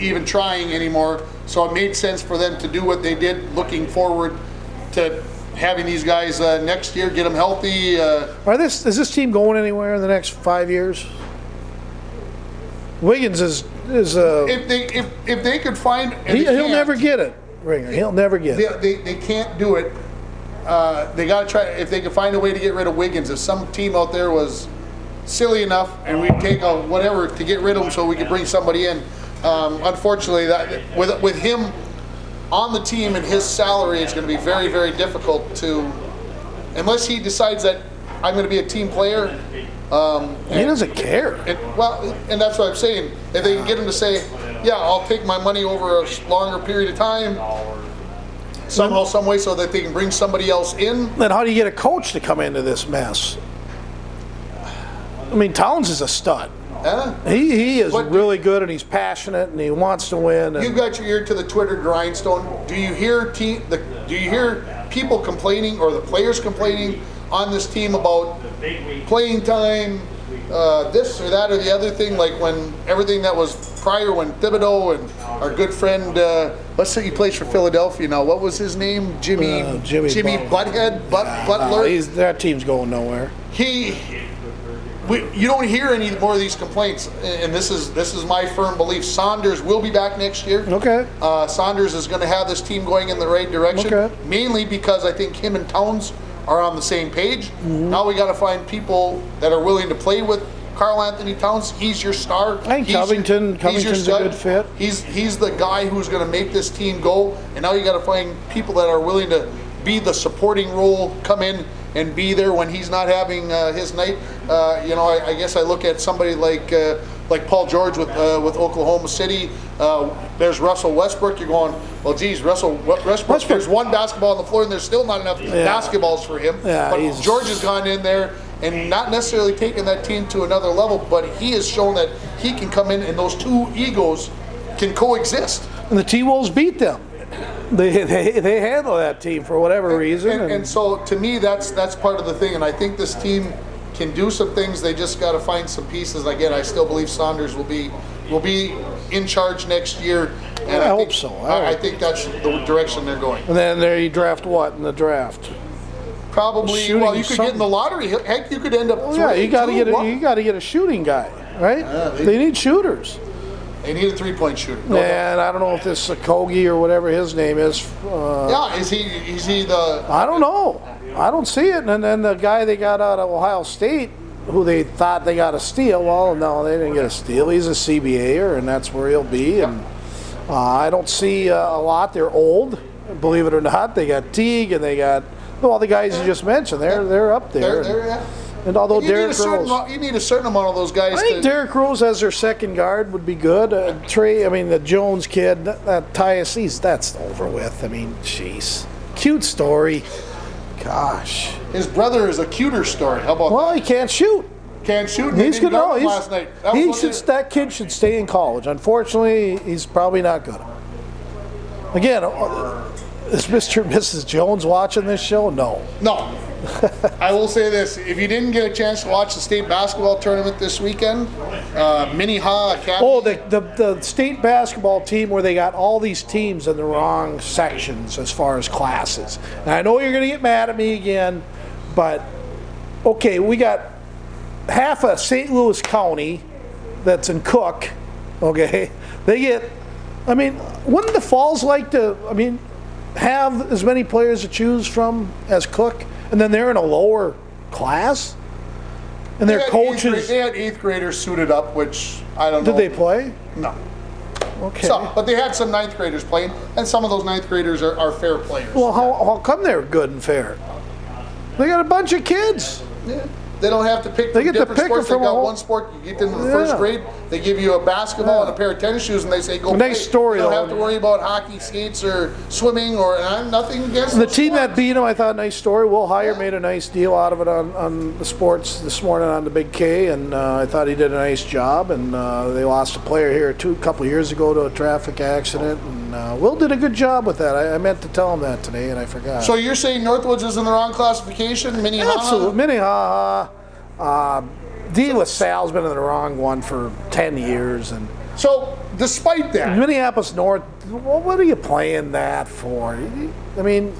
Speaker 2: even trying anymore. So it made sense for them to do what they did, looking forward to having these guys next year, get them healthy.
Speaker 3: Is this team going anywhere in the next 5 years? Wiggins is
Speaker 2: If they could find, and they
Speaker 3: he'll
Speaker 2: can't.
Speaker 3: never get it, Ringer. He'll never get it.
Speaker 2: They can't do it. They got to try. If they could find a way to get rid of Wiggins, if some team out there was silly enough and we'd take a whatever to get rid of him so we could bring somebody in. Unfortunately, that with him on the team and his salary, it's going to be very, very difficult to, unless he decides that I'm going to be a team player.
Speaker 3: He doesn't care.
Speaker 2: And that's what I'm saying. If they can get him to say, yeah, I'll take my money over a longer period of time, somehow, some way, so that they can bring somebody else in.
Speaker 3: Then how do you get a coach to come into this mess? I mean, Towns is a stud. He is really good, and he's passionate, and he wants to win.
Speaker 2: You've got your ear to the Twitter grindstone. Do you hear people complaining, or the players complaining on this team about playing time, this or that or the other thing? Like when everything that was prior, when Thibodeau and our good friend, let's say he plays for Philadelphia now. What was his name? Jimmy Butthead Butler.
Speaker 3: That team's going nowhere.
Speaker 2: You don't hear any more of these complaints, and this is my firm belief. Saunders will be back next year.
Speaker 3: Okay.
Speaker 2: Saunders is going to have this team going in the right direction,
Speaker 3: okay.
Speaker 2: Mainly because I think him and Towns are on the same page. Mm-hmm. Now we got to find people that are willing to play with Karl Anthony Towns. He's your star.
Speaker 3: I think Covington's a good fit.
Speaker 2: He's the guy who's going to make this team go, and now you got to find people that are willing to be the supporting role, come in and be there when he's not having his night. I guess I look at somebody like Paul George with Oklahoma City. There's Russell Westbrook. You're going, well, geez, Russell Westbrook. There's one basketball on the floor, and there's still not enough basketballs for him.
Speaker 3: Yeah,
Speaker 2: but George has gone in there and not necessarily taken that team to another level, but he has shown that he can come in, and those two egos can coexist.
Speaker 3: And the T-Wolves beat them. They handle that team for whatever reason.
Speaker 2: And so to me, that's part of the thing. And I think this team can do some things. They just got to find some pieces. Again, I still believe Saunders will be in charge next year. And
Speaker 3: I hope so.
Speaker 2: I think that's the direction they're going.
Speaker 3: And then there you draft what in the draft?
Speaker 2: Probably. Well, you could get in the lottery. Heck, you could end up.
Speaker 3: You got to get a shooting guy, right? They need shooters.
Speaker 2: They need a three-point shooter.
Speaker 3: And I don't know if this Kogi or whatever his name is.
Speaker 2: Is he the?
Speaker 3: I don't know. I don't see it. And then the guy they got out of Ohio State, who they thought they got a steal. Well, no, they didn't get a steal. He's a CBAer, and that's where he'll be. Yep. And I don't see a lot. They're old, believe it or not. They got Teague, and they got all the guys you just mentioned. They're up there. And although Derrick Rose,
Speaker 2: you need a certain amount of those guys.
Speaker 3: I think Derrick Rose as their second guard would be good. The Jones kid, that Tyus, that's over with. I mean, jeez, cute story. Gosh,
Speaker 2: his brother is a cuter story. How about that?
Speaker 3: Well, he can't shoot.
Speaker 2: Can't shoot.
Speaker 3: He's good.
Speaker 2: Last night.
Speaker 3: That kid should stay in college. Unfortunately, he's probably not good. Again, is Mr. and Mrs. Jones watching this show? No.
Speaker 2: No. I will say this: if you didn't get a chance to watch the state basketball tournament this weekend, Minnehaha Academy.
Speaker 3: Oh, the state basketball team where they got all these teams in the wrong sections as far as classes. And I know you're going to get mad at me again, but okay, we got half of St. Louis County that's in Cook. Okay, they get I mean, wouldn't the Falls like to, have as many players to choose from as Cook, and then they're in a lower class? And their coaches...
Speaker 2: They had 8th graders suited up, which I don't know.
Speaker 3: Did they play?
Speaker 2: No.
Speaker 3: Okay.
Speaker 2: But they had some 9th graders playing, and some of those 9th graders are fair players.
Speaker 3: Well, how come they're good and fair? They got a bunch of kids.
Speaker 2: Yeah. They don't have to pick from different sports. They got one sport. You get into the first grade, they give you a basketball and a pair of tennis shoes, and they say, go play.
Speaker 3: Nice story,
Speaker 2: you don't have to worry about hockey, skates, or swimming, or nothing against
Speaker 3: the team that beat them. I thought, nice story. Will Heyer made a nice deal out of it on the sports this morning on the Big K, and I thought he did a nice job. And they lost a player here a couple years ago to a traffic accident, and Will did a good job with that. I meant to tell him that today, and I forgot.
Speaker 2: So you're saying Northwoods is in the wrong classification? Minnehaha?
Speaker 3: Absolutely. Minnehaha. De La Salle's been in the wrong one for 10 years. And
Speaker 2: so, despite that...
Speaker 3: Minneapolis North, what are you playing that for? I mean...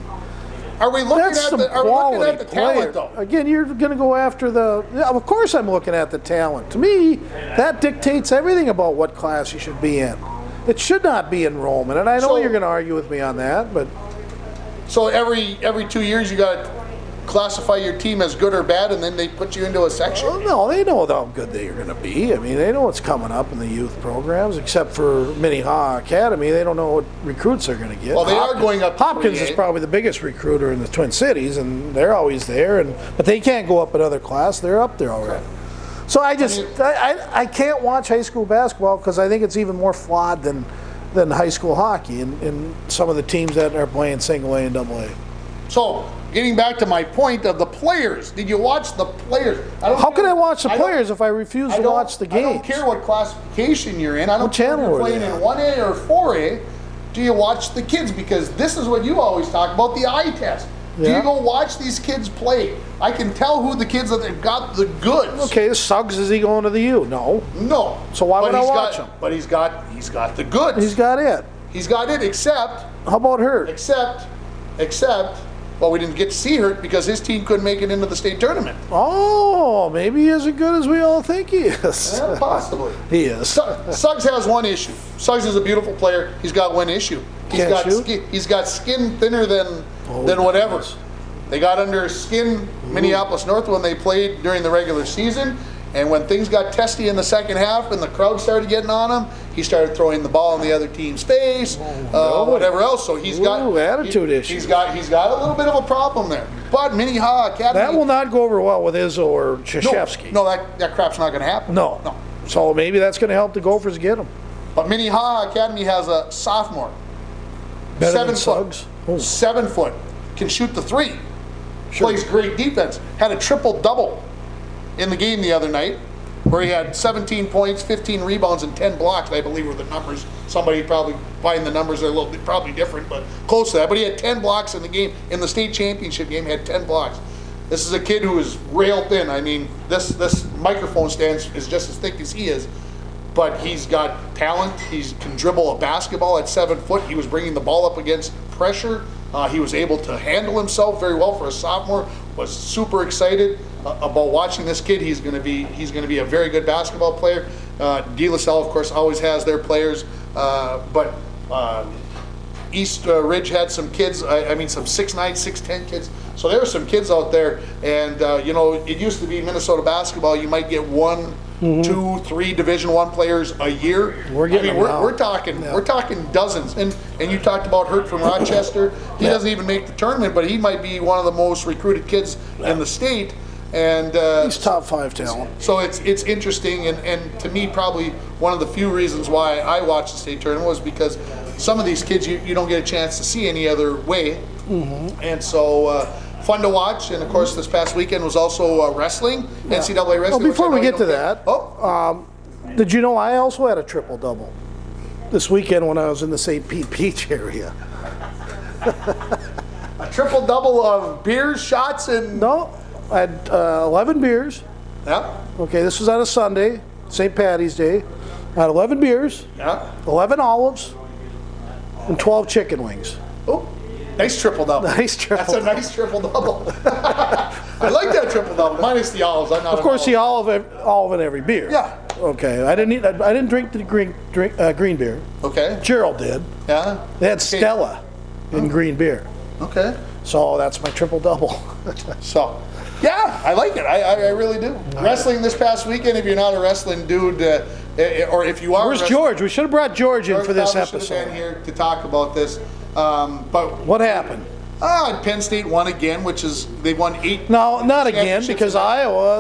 Speaker 2: Are we looking at the talent, though?
Speaker 3: Again, you're going to go after the... Yeah, of course I'm looking at the talent. To me, that dictates everything about what class you should be in. It should not be enrollment, and I know you're going to argue with me on that, but...
Speaker 2: So every 2 years you got to classify your team as good or bad, and then they put you into a section?
Speaker 3: Well, no, they know how good they're going to be. I mean, they know what's coming up in the youth programs, except for Minnehaha Academy. They don't know what recruits they're going to get.
Speaker 2: Well, they are going up to
Speaker 3: Hopkins is probably the biggest recruiter in the Twin Cities, and they're always there. But they can't go up another class. They're up there already. So I can't watch high school basketball because I think it's even more flawed than high school hockey in some of the teams that are playing single A and double A.
Speaker 2: So, getting back to my point of the players, did you watch the players?
Speaker 3: How can I watch the players if I refuse to watch the games?
Speaker 2: I don't care what classification you're in. I don't care if you're playing in 1A or 4A. Do you watch the kids? Because this is what you always talk about, the eye test. Yeah. Do you go watch these kids play? I can tell who the kids that they've got the goods.
Speaker 3: Okay, Suggs, is he going to the U? No.
Speaker 2: No.
Speaker 3: So why would I watch him?
Speaker 2: But he's got the goods.
Speaker 3: He's got it.
Speaker 2: He's got it, except...
Speaker 3: How about Hurt?
Speaker 2: Except... Well, we didn't get to see Hurt because his team couldn't make it into the state tournament.
Speaker 3: Oh, maybe he's as good as we all think he is.
Speaker 2: Yeah, possibly.
Speaker 3: He is.
Speaker 2: Suggs has one issue. Suggs is a beautiful player. He's got one issue. He's got skin thinner than whatever. Goodness. They got under his skin, Minneapolis North, when they played during the regular season. And when things got testy in the second half and the crowd started getting on him, he started throwing the ball in the other team's face, whatever else. So he's got
Speaker 3: attitude issues.
Speaker 2: He's got a little bit of a problem there. But Minnehaha Academy,
Speaker 3: that will not go over well with Izzo or Krzyzewski.
Speaker 2: No, that crap's not going to happen.
Speaker 3: No. So maybe that's going to help the Gophers get him.
Speaker 2: But Minnehaha Academy has a sophomore,
Speaker 3: better 7 than Suggs.
Speaker 2: 7 foot, can shoot the three, plays great defense. Had a triple-double in the game the other night, where he had 17 points, 15 rebounds, and 10 blocks, I believe were the numbers. Somebody probably find the numbers are a little bit probably different, but close to that. But he had 10 blocks in the game. In the state championship game, he had 10 blocks. This is a kid who is rail thin. I mean, this microphone stand is just as thick as he is, but he's got talent. He can dribble a basketball at 7 foot. He was bringing the ball up against pressure. He was able to handle himself very well for a sophomore. Was super excited about watching this kid. He's going to be a very good basketball player. De La Salle, of course, always has their players, but East Ridge had some kids. I mean, some 6'9", 6'10" kids. So there were some kids out there, and it used to be Minnesota basketball. You might get 1, 2, 3 Division I players a year. We're talking dozens. And you talked about Hurt from Rochester. He doesn't even make the tournament, but he might be one of the most recruited kids in the state. And
Speaker 3: he's top 5 talent.
Speaker 2: So it's interesting, and to me, probably one of the few reasons why I watched the state tournament was because some of these kids you don't get a chance to see any other way. And so fun to watch. And of course, this past weekend was also wrestling, NCAA wrestling.
Speaker 3: Well, before we get to that, did you know I also had a triple-double this weekend when I was in the St. Pete Beach area?
Speaker 2: A triple-double of beers, shots, and...
Speaker 3: No, I had 11 beers.
Speaker 2: Yeah.
Speaker 3: Okay, this was on a Sunday, St. Patty's Day. I had 11 beers, 11 olives, and 12 chicken wings.
Speaker 2: Oh, nice triple-double.
Speaker 3: Nice triple.
Speaker 2: That's a nice triple-double. I like that triple-double, minus the olives.
Speaker 3: Of course, the olive in every beer.
Speaker 2: Yeah.
Speaker 3: Okay, I didn't drink the green beer.
Speaker 2: Okay.
Speaker 3: Gerald did.
Speaker 2: Yeah.
Speaker 3: They had Stella in green beer.
Speaker 2: Okay.
Speaker 3: So that's my triple double.
Speaker 2: So, yeah, I like it. I really do. Wrestling this past weekend, if you're not a wrestling dude, or if you are.
Speaker 3: Where's George? We should have brought George in for this
Speaker 2: Should have
Speaker 3: episode.
Speaker 2: been here to talk about this. But
Speaker 3: What happened?
Speaker 2: Penn State won again, which is they won 8.
Speaker 3: No, not again,
Speaker 2: championships
Speaker 3: because
Speaker 2: in a row.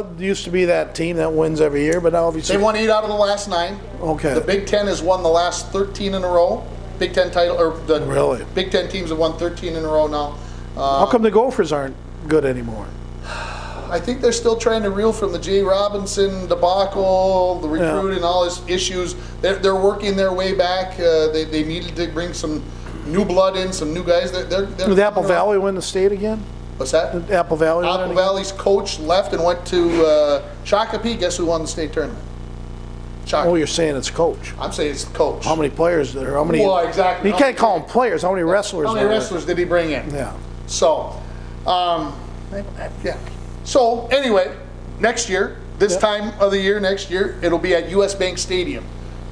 Speaker 3: Iowa used to be that team that wins every year, but now obviously
Speaker 2: They won 8 out of the last 9.
Speaker 3: Okay.
Speaker 2: The Big Ten has won the last 13 in a row. Big Ten title, or the
Speaker 3: Really?
Speaker 2: Big Ten teams have won 13 in a row now.
Speaker 3: How come the Gophers aren't good anymore?
Speaker 2: I think they're still trying to reel from the Jay Robinson debacle, the recruiting, all his issues. They're working their way back. They needed to bring some new blood in, some new guys.
Speaker 3: Did Apple Valley win the state again?
Speaker 2: What's that?
Speaker 3: Did Apple Valley win it
Speaker 2: Apple
Speaker 3: again?
Speaker 2: Valley's coach left and went to Shakopee. Guess who won the state tournament?
Speaker 3: Oh,
Speaker 2: Shakopee.
Speaker 3: you're saying it's coach.
Speaker 2: I'm saying it's the coach.
Speaker 3: How many players there? How many?
Speaker 2: Well, exactly.
Speaker 3: You can't call them players. How many wrestlers?
Speaker 2: How many
Speaker 3: are there?
Speaker 2: wrestlers did he bring in?
Speaker 3: Yeah.
Speaker 2: So, yeah. So anyway, next year, this time of the year, next year, it'll be at US Bank Stadium.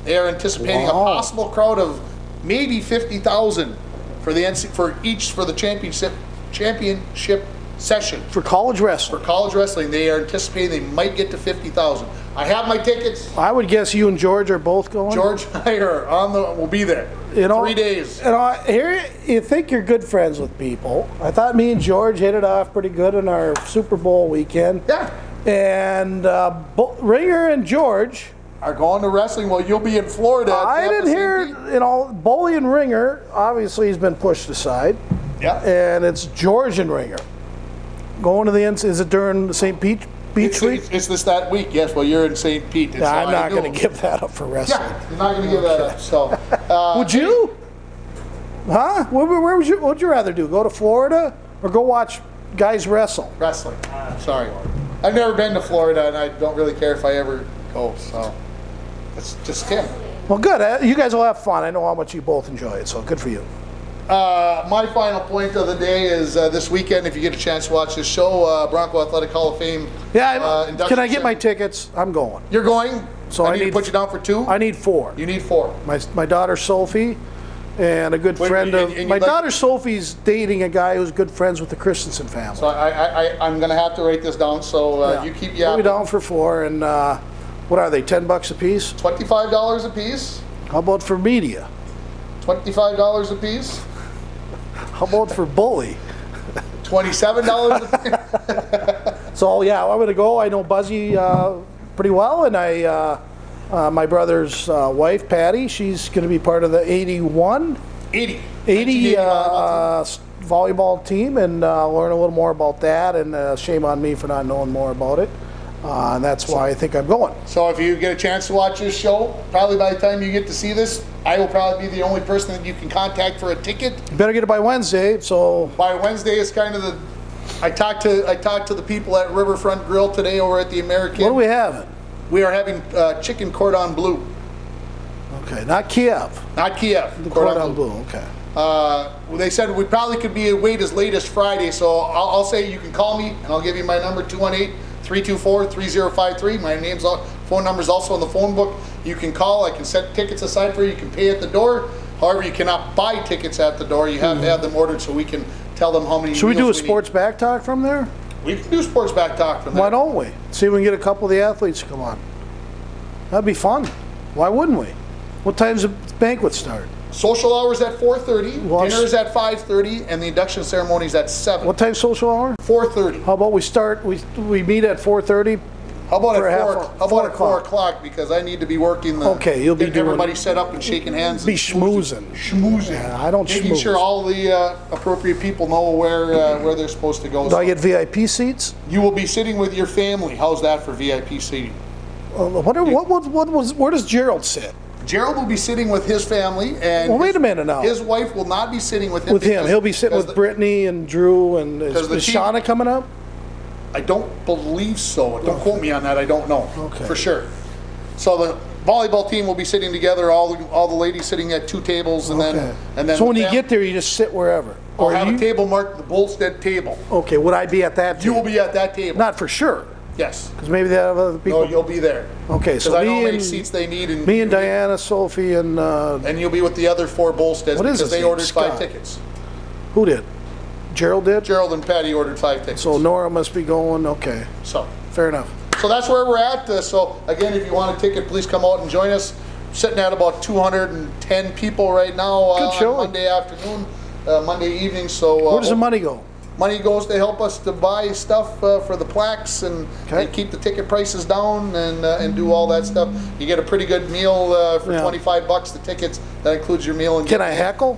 Speaker 2: They are anticipating a
Speaker 3: Wow.
Speaker 2: possible crowd of maybe 50,000 for the championship session.
Speaker 3: For college wrestling.
Speaker 2: For college wrestling, they are anticipating they might get to 50,000. I have my tickets.
Speaker 3: I would guess you and George are both going.
Speaker 2: George and I will be there.
Speaker 3: You know,
Speaker 2: 3 days.
Speaker 3: Here, you think you're good friends with people. I thought me and George hit it off pretty good in our Super Bowl weekend.
Speaker 2: Yeah.
Speaker 3: And Ringer and George,
Speaker 2: Are going to wrestling. Well, you'll be in Florida. at
Speaker 3: I
Speaker 2: Tampa
Speaker 3: didn't hear,
Speaker 2: St.
Speaker 3: Bully and Ringer, obviously he's been pushed aside.
Speaker 2: Pete. Yeah.
Speaker 3: And it's George and Ringer. Going to the end, is it during the St. Beach week?
Speaker 2: It's that week, yes. Well, you're in St. Pete. and so
Speaker 3: I'm
Speaker 2: I
Speaker 3: not
Speaker 2: knew.
Speaker 3: going to give that up for wrestling.
Speaker 2: Yeah, you're not going to give that up. So,
Speaker 3: Would you? Huh? Where would you rather do? Go to Florida or go watch guys wrestle?
Speaker 2: wrestling. Sorry. I've never been to Florida, and I don't really care if I ever go. So, it's just him.
Speaker 3: Well, good. You guys will have fun. I know how much you both enjoy it, so good for you.
Speaker 2: My final point of the day is this weekend, if you get a chance to watch this show, Bronco Athletic Hall of Fame.
Speaker 3: Yeah,
Speaker 2: induction
Speaker 3: can I get my
Speaker 2: ceremony.
Speaker 3: tickets? I'm going.
Speaker 2: You're going?
Speaker 3: So
Speaker 2: I
Speaker 3: I
Speaker 2: need to
Speaker 3: need-
Speaker 2: put you down for 2?
Speaker 3: I need 4.
Speaker 2: You need 4.
Speaker 3: My daughter Sophie and a good
Speaker 2: Wait,
Speaker 3: friend
Speaker 2: and
Speaker 3: of
Speaker 2: you'd
Speaker 3: my
Speaker 2: like-
Speaker 3: daughter Sophie's dating a guy who's good friends with the Christensen family.
Speaker 2: So I'm going to have to write this down, so
Speaker 3: Yeah.
Speaker 2: you keep
Speaker 3: Put
Speaker 2: yapping.
Speaker 3: me down for 4, and what are they? $10 a piece?
Speaker 2: $25 a piece.
Speaker 3: How about for media?
Speaker 2: $25 a piece.
Speaker 3: How about for Bully?
Speaker 2: $27 a piece.
Speaker 3: So yeah, I'm gonna go. I know Buzzy pretty well, and my brother's wife Patty, she's gonna be part of the 80
Speaker 2: $80
Speaker 3: volleyball team, and learn a little more about that. And shame on me for not knowing more about it. And that's why I think I'm going.
Speaker 2: So if you get a chance to watch this show, probably by the time you get to see this, I will probably be the only person that you can contact for a ticket.
Speaker 3: You better get it by Wednesday. So
Speaker 2: By Wednesday is kind of the. I talked to the people at Riverfront Grill today over at the American.
Speaker 3: what do we have?
Speaker 2: We are having chicken cordon bleu,
Speaker 3: Okay, not Kiev.
Speaker 2: not Kiev.
Speaker 3: The cordon bleu. Okay.
Speaker 2: They said we probably could be wait as late as Friday, so I'll say you can call me and I'll give you my number 218-324-3053. My phone number is also in the phone book. You can call. I can set tickets aside for you. You can pay at the door. However, you cannot buy tickets at the door. You have to have them ordered so we can tell them how many.
Speaker 3: Should we do a
Speaker 2: meals
Speaker 3: sports back talk from there?
Speaker 2: need. We can do sports back talk from there.
Speaker 3: Why don't we? See if we can get a couple of the athletes to come on. That'd be fun. Why wouldn't we? What time's the banquet start?
Speaker 2: Social hours at 4:30.
Speaker 3: Well,
Speaker 2: Dinner is at 5:30, and the induction ceremony is at 7.
Speaker 3: What time's social hour?
Speaker 2: 4:30.
Speaker 3: How about we start, we meet at 4:30?
Speaker 2: How about
Speaker 3: For
Speaker 2: at
Speaker 3: half
Speaker 2: 4?
Speaker 3: a-
Speaker 2: How about
Speaker 3: 4
Speaker 2: at 4
Speaker 3: o'clock?
Speaker 2: o'clock? Because I need to be working the.
Speaker 3: Okay, you'll be
Speaker 2: getting
Speaker 3: doing-
Speaker 2: everybody set up and shaking hands.
Speaker 3: Be
Speaker 2: and
Speaker 3: schmoozing.
Speaker 2: Schmoozing.
Speaker 3: Yeah, I don't
Speaker 2: Making
Speaker 3: schmooze.
Speaker 2: sure all the appropriate people know where they're supposed to go.
Speaker 3: Do I get VIP seats?
Speaker 2: You will be sitting with your family. How's that for VIP seating?
Speaker 3: Where does Gerald sit?
Speaker 2: Gerald will be sitting with his family, and
Speaker 3: Well, wait a minute now.
Speaker 2: his wife will not be sitting with him.
Speaker 3: With him,
Speaker 2: because-
Speaker 3: he'll be sitting
Speaker 2: because
Speaker 3: with Brittany and Drew, and is
Speaker 2: the team-
Speaker 3: Shauna coming up?
Speaker 2: I don't believe so. Don't quote me on that. I don't know
Speaker 3: Okay.
Speaker 2: for sure. So the volleyball team will be sitting together. All the ladies sitting at 2 tables, and
Speaker 3: Okay.
Speaker 2: then.
Speaker 3: So when
Speaker 2: the
Speaker 3: you
Speaker 2: fam-
Speaker 3: get there, you just sit wherever?
Speaker 2: I'll have
Speaker 3: you-
Speaker 2: a table marked the Bolstead table.
Speaker 3: Okay, would I be at that
Speaker 2: You will
Speaker 3: table?
Speaker 2: be at that table.
Speaker 3: Not for sure. Because maybe they have other people.
Speaker 2: No, you'll be there.
Speaker 3: Okay,
Speaker 2: Because
Speaker 3: so
Speaker 2: I know how
Speaker 3: me
Speaker 2: many
Speaker 3: and,
Speaker 2: seats they need. And
Speaker 3: me and Diana, Sophie, and
Speaker 2: And you'll be with the other 4 Bolsteads
Speaker 3: What is
Speaker 2: because
Speaker 3: his
Speaker 2: they
Speaker 3: name?
Speaker 2: ordered 5
Speaker 3: Scott.
Speaker 2: tickets.
Speaker 3: who did? Gerald did?
Speaker 2: Gerald and Patty ordered 5 tickets.
Speaker 3: So Nora must be going, okay,
Speaker 2: So
Speaker 3: fair enough.
Speaker 2: that's where we're at. So again, if you want a ticket, please come out and join us. Sitting at about 210 people right now
Speaker 3: Good
Speaker 2: on
Speaker 3: showing.
Speaker 2: Monday afternoon, Monday evening. So
Speaker 3: Where does the money go?
Speaker 2: money goes to help us to buy stuff for the plaques and keep the ticket prices down and do all that stuff. You get a pretty good meal for
Speaker 3: Yeah.
Speaker 2: $25 the tickets. That includes your meal. And
Speaker 3: Can I heckle?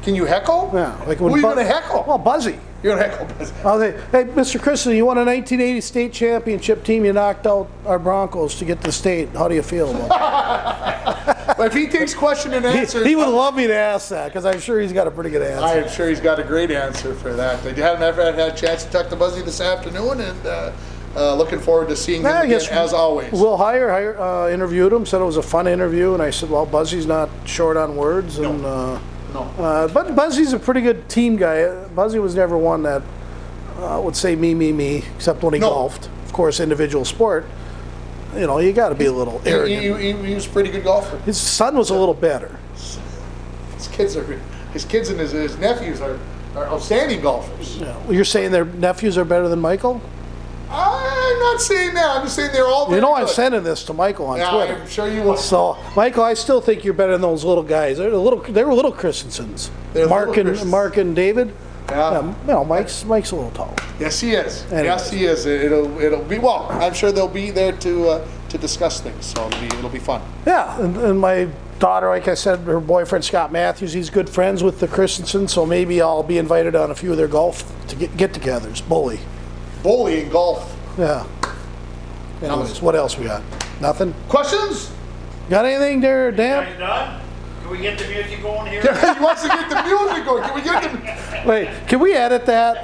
Speaker 2: Can you heckle?
Speaker 3: Yeah. Like
Speaker 2: Who are you going to heckle?
Speaker 3: Well, Buzzy.
Speaker 2: You're going to heckle.
Speaker 3: I'll say, hey, Mr. Christen, you won a 1980 state championship team. You knocked out our Broncos to get to the state. How do you feel about that?
Speaker 2: But if he takes question and answer,
Speaker 3: He would love me to ask that because I'm sure he's got a pretty good answer.
Speaker 2: I am sure he's got a great answer for that. I haven't ever had a chance to talk to Buzzy this afternoon, and looking forward to seeing him
Speaker 3: I
Speaker 2: again,
Speaker 3: guess
Speaker 2: as always.
Speaker 3: Will Heyer interviewed him, said it was a fun interview, and I said, well, Buzzy's not short on words. And,
Speaker 2: No.
Speaker 3: but Buzzy's a pretty good team guy. Buzzy was never one that would say me, except when he
Speaker 2: No.
Speaker 3: golfed. Of course, individual sport. You know, you got to be a little arrogant.
Speaker 2: He was a pretty good golfer.
Speaker 3: His son was a little better.
Speaker 2: His kids and his nephews are outstanding golfers.
Speaker 3: Yeah. Well, you're saying their nephews are better than Michael?
Speaker 2: I'm not saying that. I'm just saying they're all very
Speaker 3: You know, I'm
Speaker 2: good.
Speaker 3: sending this to Michael on
Speaker 2: Yeah,
Speaker 3: Twitter.
Speaker 2: I'm sure you will.
Speaker 3: So, Michael, I still think you're better than those little guys. They were little Christensens.
Speaker 2: They're
Speaker 3: Mark
Speaker 2: little
Speaker 3: and
Speaker 2: Christens.
Speaker 3: Mark and David.
Speaker 2: Yeah.
Speaker 3: No, Mike's a little tall.
Speaker 2: Yes, he is.
Speaker 3: Anyways.
Speaker 2: Yes, he is. It'll be well. I'm sure they'll be there to discuss things. So it'll be fun.
Speaker 3: Yeah, and my daughter, like I said, her boyfriend Scott Matthews, he's good friends with the Christensens, so maybe I'll be invited on a few of their golf to get-togethers. Bully.
Speaker 2: Bowling and golf.
Speaker 3: Yeah. Anyways, what else we got? Nothing.
Speaker 2: Questions?
Speaker 3: Got anything there, Dan?
Speaker 4: Guys done? Can we get the music going here?
Speaker 2: He wants to get the music going. Can we get the?
Speaker 3: Wait, can we edit that?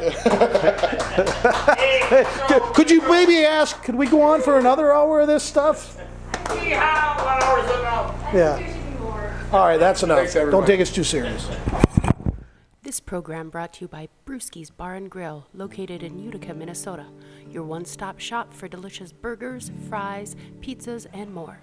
Speaker 4: Hey, so,
Speaker 3: Could you maybe ask? Could we go on for another hour of this stuff?
Speaker 4: Yeehaw, 1 hour is enough.
Speaker 3: Yeah. All right, that's enough.
Speaker 2: Thanks, everybody.
Speaker 3: Don't take us too serious.
Speaker 1: This program brought to you by Brewski's Bar and Grill, located in Utica, Minnesota. Your one-stop shop for delicious burgers, fries, pizzas, and more.